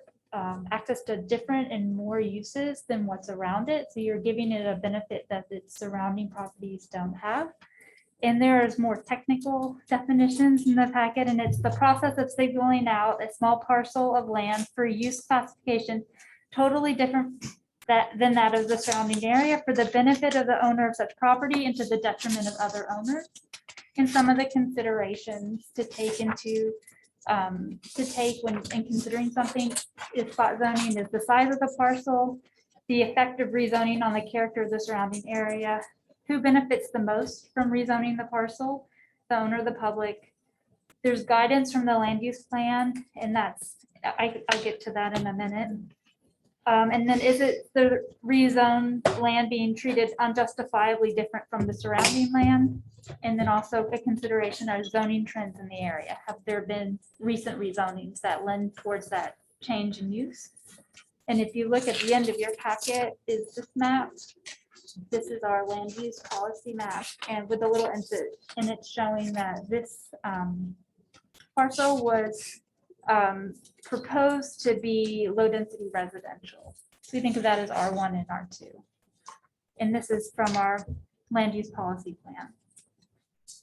access to different and more uses than what's around it. So you're giving it a benefit that its surrounding properties don't have. And there's more technical definitions in the packet, and it's the process of signaling out a small parcel of land for use classification totally different than that of the surrounding area for the benefit of the owner of such property and to the detriment of other owners. And some of the considerations to take when considering something is spot zoning is the size of the parcel, the effect of rezoning on the character of the surrounding area, who benefits the most from rezoning the parcel, the owner, the public. There's guidance from the land use plan, and I'll get to that in a minute. And then is it the rezoned land being treated unjustifiably different from the surrounding land? And then also a consideration of zoning trends in the area. Have there been recent rezonings that lend towards that change in use? And if you look at the end of your packet is this map. This is our land use policy map, and with a little insert, and it's showing that this parcel was proposed to be low density residential. So we think of that as R1 and R2. And this is from our land use policy plan.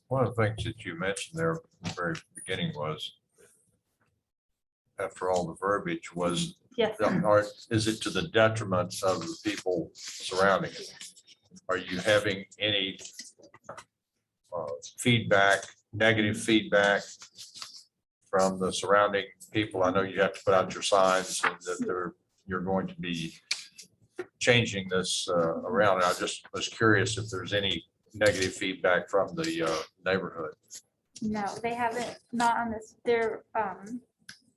One of the things that you mentioned there at the very beginning was, after all the verbiage was, Yes. is it to the detriment of the people surrounding it? Are you having any feedback, negative feedback from the surrounding people? I know you have to put out your signs and that you're going to be changing this around. And I just was curious if there's any negative feedback from the neighborhood. No, they haven't, not on this. They're,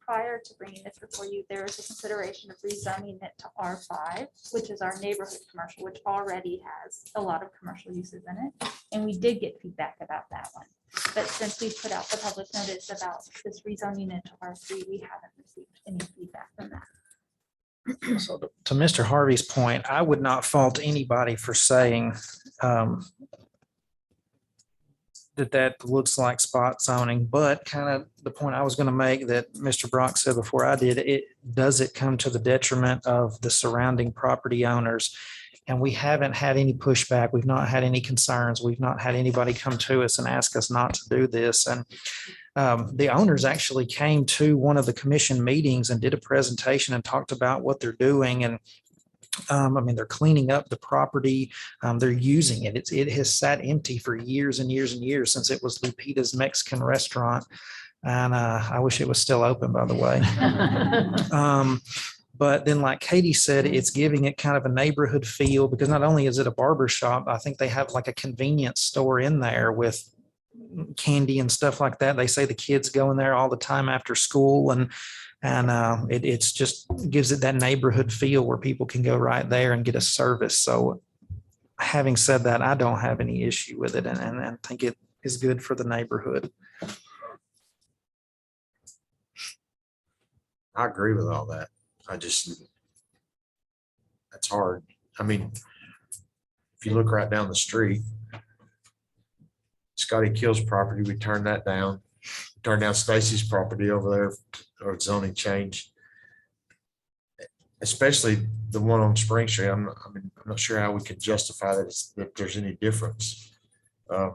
prior to bringing this before you, there was a consideration of rezoning it to R5, which is our neighborhood commercial, which already has a lot of commercial uses in it. And we did get feedback about that one. But since we put out the public notice about this rezoning it to R3, we haven't received any feedback from that. So to Mr. Harvey's point, I would not fault anybody for saying that looks like spot zoning, but kind of the point I was going to make that Mr. Brock said before I did, does it come to the detriment of the surrounding property owners? And we haven't had any pushback. We've not had any concerns. We've not had anybody come to us and ask us not to do this. And the owners actually came to one of the commission meetings and did a presentation and talked about what they're doing. And I mean, they're cleaning up the property. They're using it. It has sat empty for years and years and years since it was Lupita's Mexican restaurant. And I wish it was still open, by the way. But then, like Katie said, it's giving it kind of a neighborhood feel, because not only is it a barber shop, I think they have like a convenience store in there with candy and stuff like that. They say the kids go in there all the time after school, and it's just gives it that neighborhood feel where people can go right there and get a service. So having said that, I don't have any issue with it, and I think it is good for the neighborhood. I agree with all that. That's hard. I mean, if you look right down the street, Scotty Kill's property, we turned that down. Turned down Stacy's property over there, or zoning change. Especially the one on Spring Street. I'm not sure how we could justify that there's any difference. I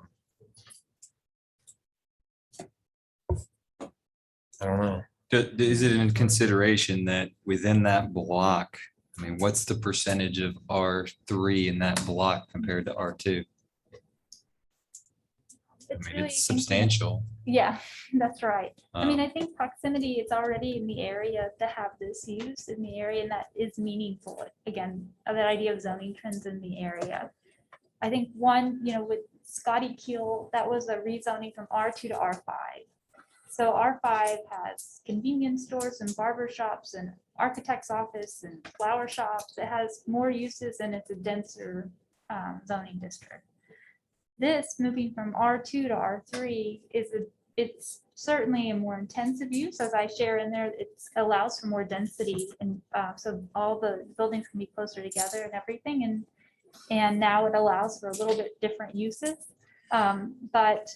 don't know. Is it in consideration that within that block, I mean, what's the percentage of R3 in that block compared to R2? I mean, it's substantial. Yeah, that's right. I mean, Um, I think proximity is already in the area to have this use in the area, and that is meaningful. Again, that idea of zoning trends in the area. I think one, with Scotty Keel, that was a rezoning from R2 to R5. So R5 has convenience stores and barber shops and architect's office and flower shops. It has more uses and it's a denser zoning district. This moving from R2 to R3 it's certainly a more intensive use. As I share in there, it allows for more density, and so all the buildings can be closer together and everything. And now it allows for a little bit different uses, but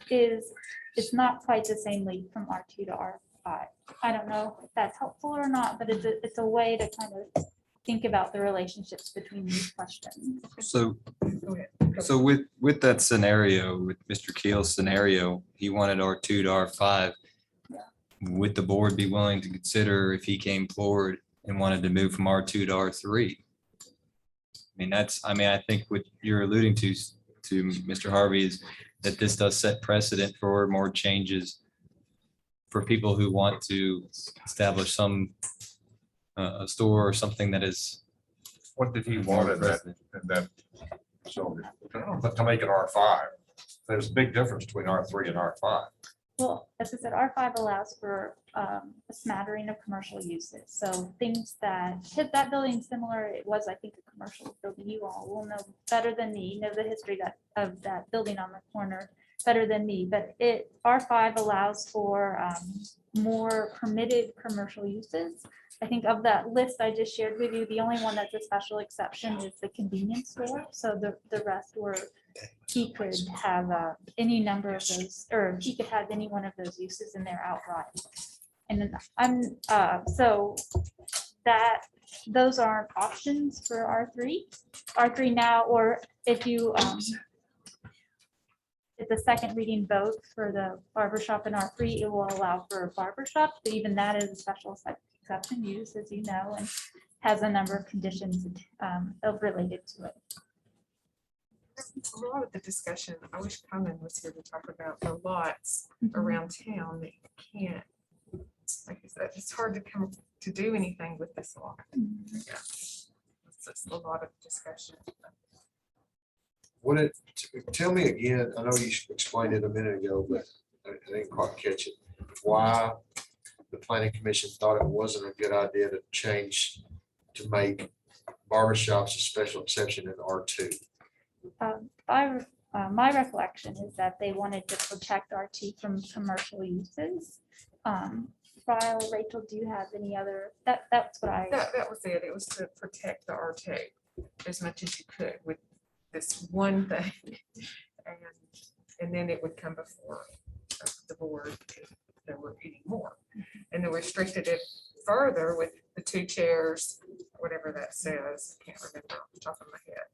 it's not quite the same leap from R2 to R5. I don't know if that's helpful or not, but it's a way to kind of think about the relationships between these questions. So with that scenario, with Mr. Keel's scenario, he wanted R2 to R5. Would the board be willing to consider if he came forward and wanted to move from R2 to R3? I mean, I think what you're alluding to Mr. Harvey is that this does set precedent for more changes for people who want to establish some a store or something that is. What did he want in that facility? To make it R5. There's a big difference between R3 and R5. Well, as I said, R5 allows for a smattering of commercial uses. So things that building similar, it was, I think, a commercial building. You all will know better than me, know the history of that building on the corner better than me. But R5 allows for more permitted commercial uses. I think of that list I just shared with you, the only one that's a special exception is the convenience store. So the rest were, he could have any number of those, or he could have any one of those uses in there outright. And then so that those aren't options for R3 now, or if you, it's a second reading vote for the barber shop in R3, it will allow for barber shops, but even that is a special exception use, as you know, and has a number of conditions related to it. A lot of the discussion, I wish Conan was here to talk about the lots around town that you can't, like I said, it's hard to come to do anything with this lot. Yeah. It's just a lot of discussion. Tell me again, I know you explained it a minute ago, but I didn't quite catch it. Why the planning commission thought it wasn't a good idea to make barbershops a special exception in R2? My recollection is that they wanted to protect RT from commercial uses. While Rachel, do you have any other, that's what I. That was it. It was to protect the R2 as much as you could with this one thing. And then it would come before the board if there were any more. And they restricted it further with the 2 chairs, whatever that says, can't remember off the top of my head.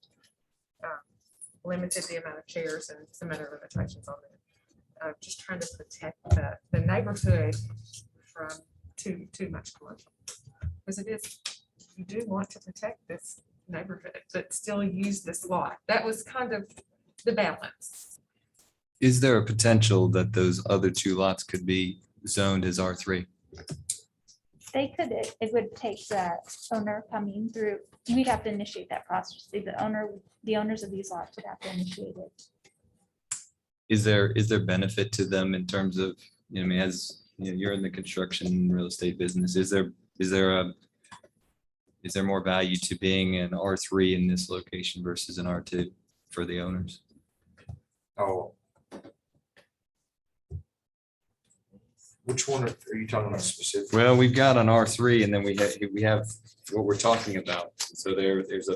Limited the amount of chairs and some other limitations on it. Just trying to protect the neighborhood from too much commercial. Because it is, you do want to protect this neighborhood, but still use this lot. That was kind of the balance. Is there a potential that those other 2 lots could be zoned as R3? They could, it would take that owner coming through, we'd have to initiate that process. The owners of these lots would have to initiate it. Is there benefit to them in terms of, I mean, as you know, you're in the construction real estate business, is there more value to being an R3 in this location versus an R2 for the owners? Oh. Which one are you talking about specifically? Well, we've got an R3 and then we have what we're talking about. So there's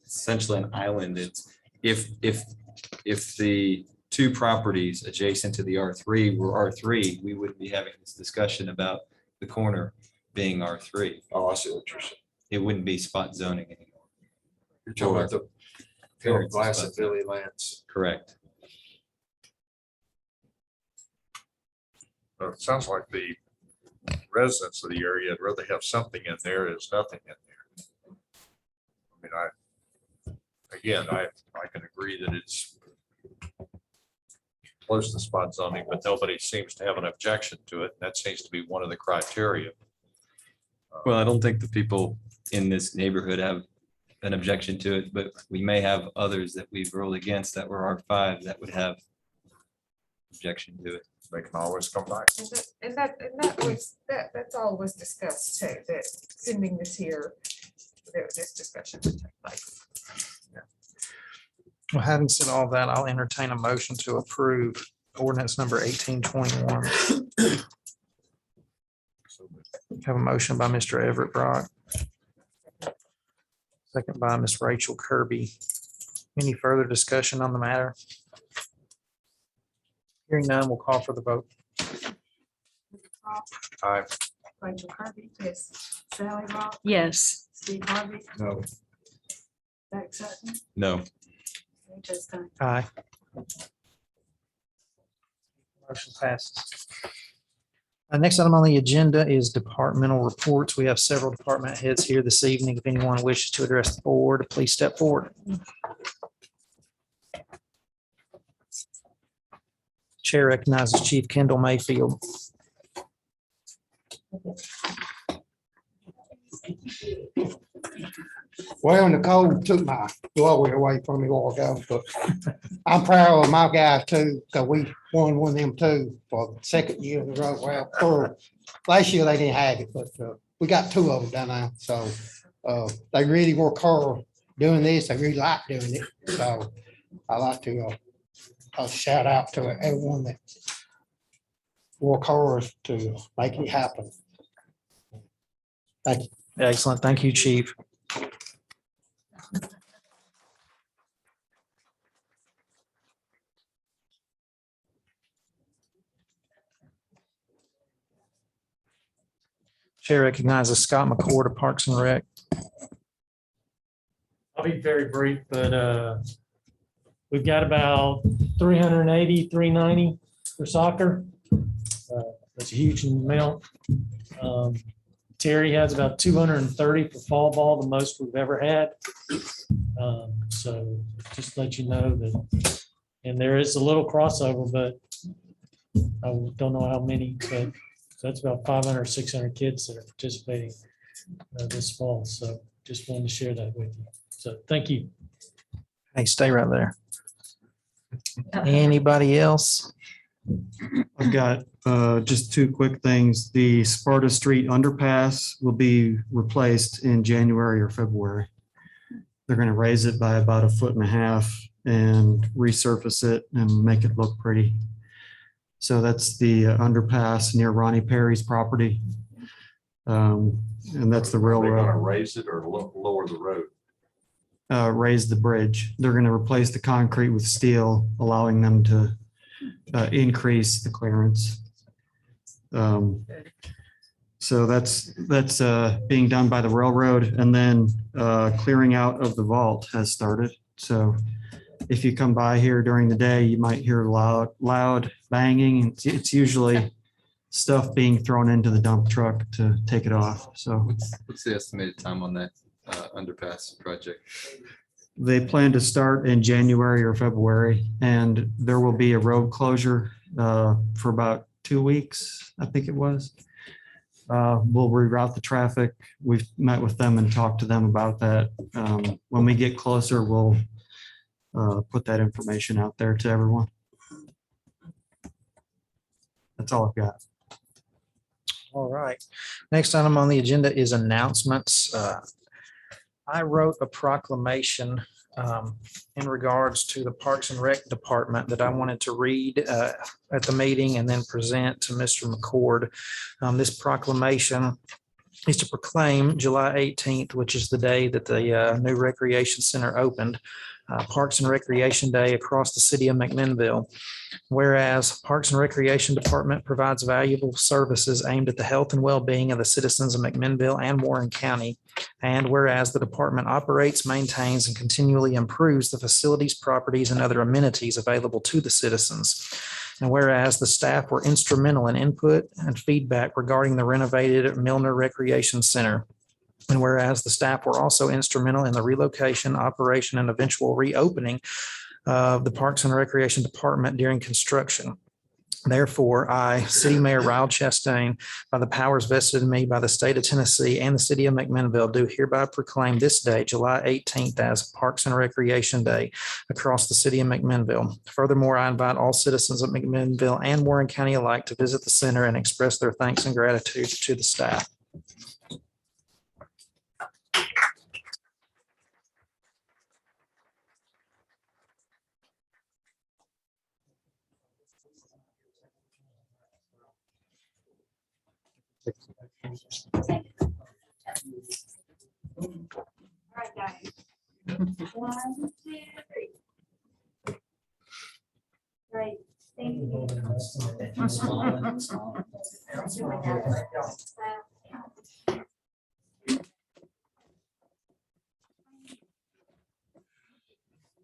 essentially an island. It's if the 2 properties adjacent to the R3 were R3, we wouldn't be having this discussion about the corner being R3. Oh, I see what you're saying. It wouldn't be spot zoning anymore. You're talking about the Philip Glass and Billy Lance. Correct. It sounds like the residents of the area would rather have something in there as nothing in there. I mean, I can agree that it's close to spot zoning, but nobody seems to have an objection to it. That seems to be one of the criteria. Well, I don't think the people in this neighborhood have an objection to it, but we may have others that we've ruled against that were R5 that would have objection to it. They can always come back. And that's all was discussed too, that sending this here, this discussion would take place. Well, having said all that, I'll entertain a motion to approve ordinance number 1821. Have a motion by Mr. Everett Brock. Second by Ms. Rachel Kirby. Any further discussion on the matter? Hearing none, we'll call for the vote. Aye. Rachel Kirby, yes. Sally Rock, Yes. Steve Harvey, No. Zach Sutton, No. Joe Stein. Aye. Motion passes. Next item on the agenda is departmental reports. We have several department heads here this evening. If anyone wishes to address the board, please step forward. Chair recognizes Chief Kendall Mayfield. Well, Nicole took my glory away from me a while ago, but I'm proud of my guys too, because we won one of them too for the 2nd year in a row. Well, for last year they didn't have it, but we got 2 of them down there. So they really work hard doing this. They really like doing it. So I like to shout out to everyone that work hard to make it happen. Thank you. Excellent. Thank you, Chief. Chair recognizes Scott McCord of Parks and Rec. I'll be very brief, but we've got about 380, 390 for soccer. That's a huge amount. Terry has about 230 for fall ball, the most we've ever had. So just to let you know that, and there is a little crossover, but I don't know how many, but that's about 500, 600 kids that are participating this fall. So just wanted to share that with you. So thank you. Hey, stay right there. Anybody else? I've got just two quick things. The Sparta Street underpass will be replaced in January or February. They're going to raise it by about 1.5 feet and resurface it and make it look pretty. So that's the underpass near Ronnie Perry's property. And that's the They're gonna railroad. raise it or lower the road. Raise the bridge. They're going to replace the concrete with steel, allowing them to increase the clearance. So that's being done by the railroad, and then clearing out of the vault has started. So if you come by here during the day, you might hear loud banging. It's usually stuff being thrown into the dump truck to take it off. So What's the estimated time on that underpass project? they plan to start in January or February, and there will be a road closure for about 2 weeks, I think it was. We'll reroute the traffic. We've met with them and talked to them about that. When we get closer, we'll put that information out there to everyone. That's all I've got. All right. Next item on the agenda is announcements. I wrote a proclamation in regards to the Parks and Rec Department that I wanted to read at the meeting and then present to Mr. McCord. This proclamation is to proclaim July 18th, which is the day that the new recreation center opened, Parks and Recreation Day across the city of McMinnville. Whereas Parks and Recreation Department provides valuable services aimed at the health and well-being of the citizens of McMinnville and Warren County. And whereas the department operates, maintains, and continually improves the facilities, properties, and other amenities available to the citizens. And whereas the staff were instrumental in input and feedback regarding the renovated Milner Recreation Center. And whereas the staff were also instrumental in the relocation, operation, and eventual reopening of the Parks and Recreation Department during construction. Therefore, I, City Mayor Ryle Chastain, by the powers vested in me by the state of Tennessee and the city of McMinnville, do hereby proclaim this day, July 18th, as Parks and Recreation Day across the city of McMinnville. Furthermore, I invite all citizens of McMinnville and Warren County alike to visit the center and express their thanks and gratitude to the staff. All right, guys. 1, 2, 3. Great. Thank you.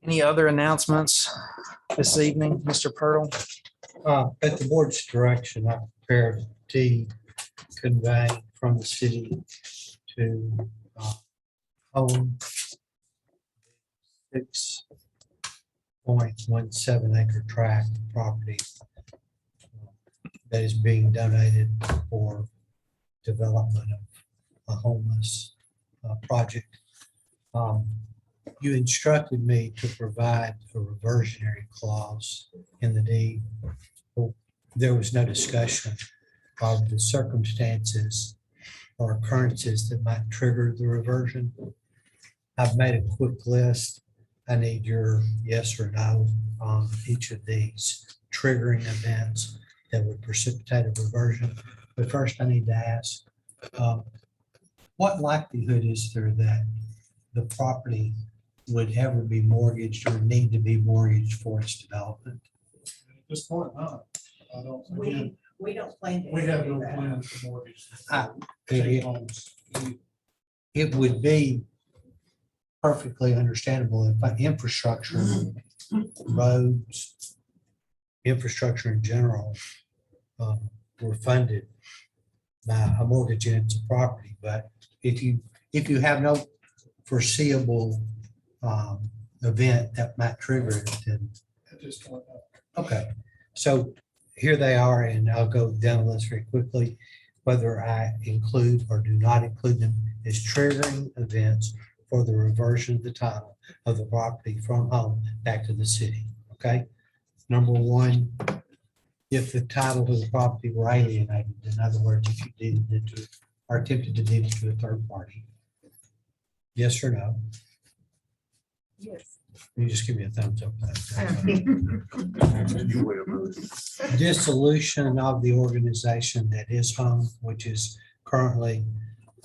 Any other announcements this evening, Mr. Purtle? At the board's direction, I prepared a deed conveying from the city to own 6.17 acre tract of property that is being donated for development of a homeless project. You instructed me to provide a reversionary clause in the deed. There was no discussion of the circumstances or occurrences that might trigger the reversion. I've made a quick list. I need your yes or no on each of these triggering events that would precipitate a reversion. But first I need to ask, what likelihood is there that the property would ever be mortgaged or need to be mortgaged for its development? At this point, not. I don't, We, We don't plan to. We have do no that. plans for mortgage. It would be perfectly understandable if infrastructure, roads, infrastructure in general were funded by a mortgage against a property. But if you have no foreseeable event that might trigger it, then At this point, okay. So here they are, and I'll go down the list very quickly, whether I include or do not include them as triggering events for the reversion of the title of the property from home back to the city, okay? Number one, if the title of the property were alienated, in other words, if you deeded it to, or attempted to deed it to a third party. Yes or no? Yes. You just give me a thumbs up. Dissolution of the organization that is home, which is currently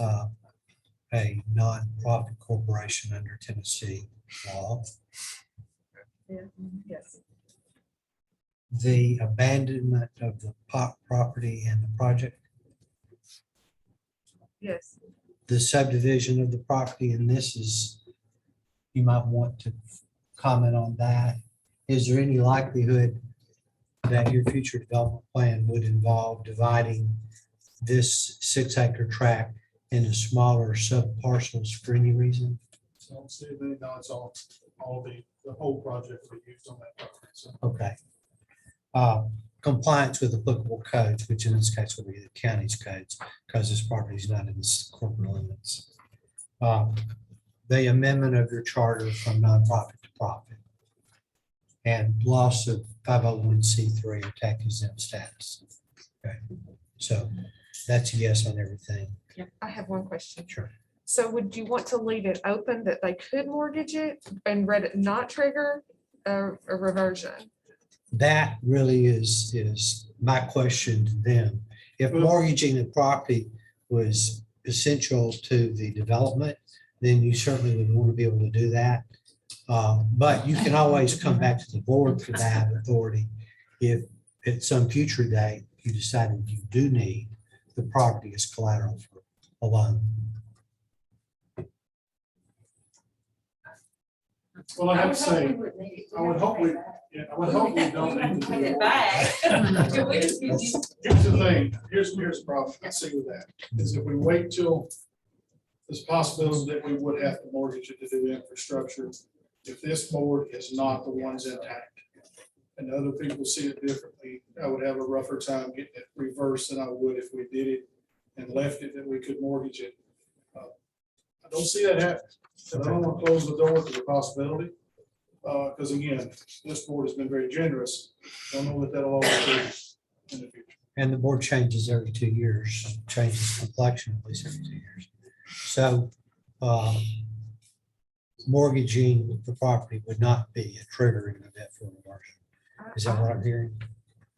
a nonprofit corporation under Tennessee law. Yeah, yes. The abandonment of the property and the project, Yes. the subdivision of the property, and this is, you might want to comment on that. Is there any likelihood that your future development plan would involve dividing this 6-acre tract into smaller sub parcels for any reason? so Steve, no, it's all the whole project we used on that property. So Okay. Compliance with applicable codes, which in this case would be the county's codes, because this property is not in the corporate limits. The amendment of your charter from nonprofit to profit. And loss of 501c3 or tax exempt status. Okay, so that's a yes on everything. Yeah, I have one question. Sure. So would you want to leave it open that they could mortgage it and read it not trigger a reversion? That really is my question to them. If mortgaging the property was essential to the development, then you certainly would want to be able to do that. But you can always come back to the board for that authority if at some future date you decided you do need the property as collateral for a loan. Well, I have to say, I would hope we don't need to do it. Here's the thing, here's the problem I see with that, is if we wait till there's a possibility that we would have to mortgage it to do infrastructure, if this board is not the ones intact, and other people see it differently, I would have a rougher time getting it reversed than I would if we did it and left it that we could mortgage it. I don't see that happening. And I don't want to close the door to the possibility. Because again, this board has been very generous. Don't know what that'll always be in the future. And the board changes every 2 years, changes complexion at least every 2 years. So mortgaging the property would not be a triggering event for reversion. Is that what I'm hearing?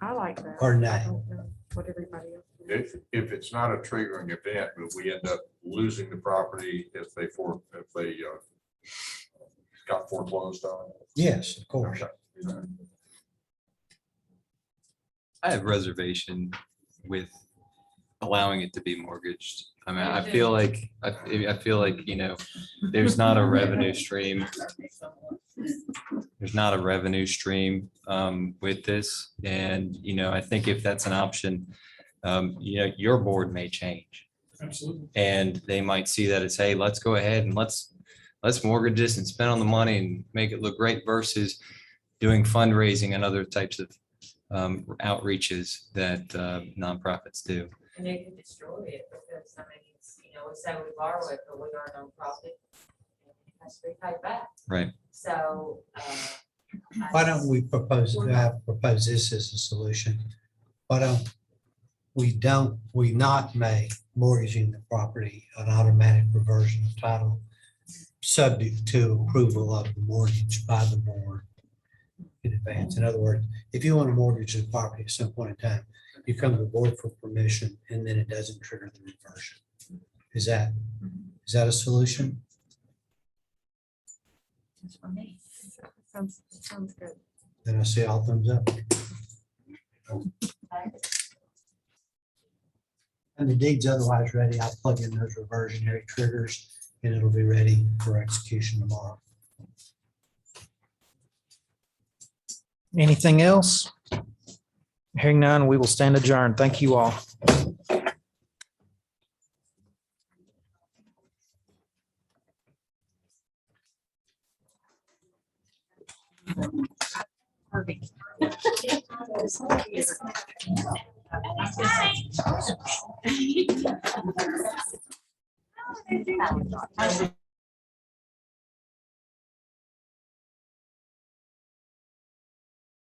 I like that. Or I no? don't know what everybody else. If it's not a triggering event, but we end up losing the property if they got foreclosed on. Yes, of course. I have reservation with allowing it to be mortgaged. I mean, I feel like, you know, there's not a revenue stream. There's not a revenue stream with this. And, you know, I think if that's an option, you know, your board may change. Absolutely. And they might see that as, hey, let's go ahead and let's mortgage this and spend on the money and make it look great versus doing fundraising and other types of outreaches that nonprofits do. And they can destroy it because, I mean, it's, you know, we say we borrow it, but we are a nonprofit. It has to be paid back. Right. So. Why don't we propose this as a solution? Why don't we not make mortgaging the property an automatic reversion of title subject to approval of the mortgage by the board in advance? In other words, if you want to mortgage the property at some point in time, you come to the board for permission and then it doesn't trigger the reversion. Is that a solution? For me. Sounds good. Then I see all thumbs up. And the deed's otherwise ready. I'll plug in those reversionary triggers and it'll be ready for execution tomorrow. Anything else? Hearing none, we will stand adjourned. Thank you all. Perfect.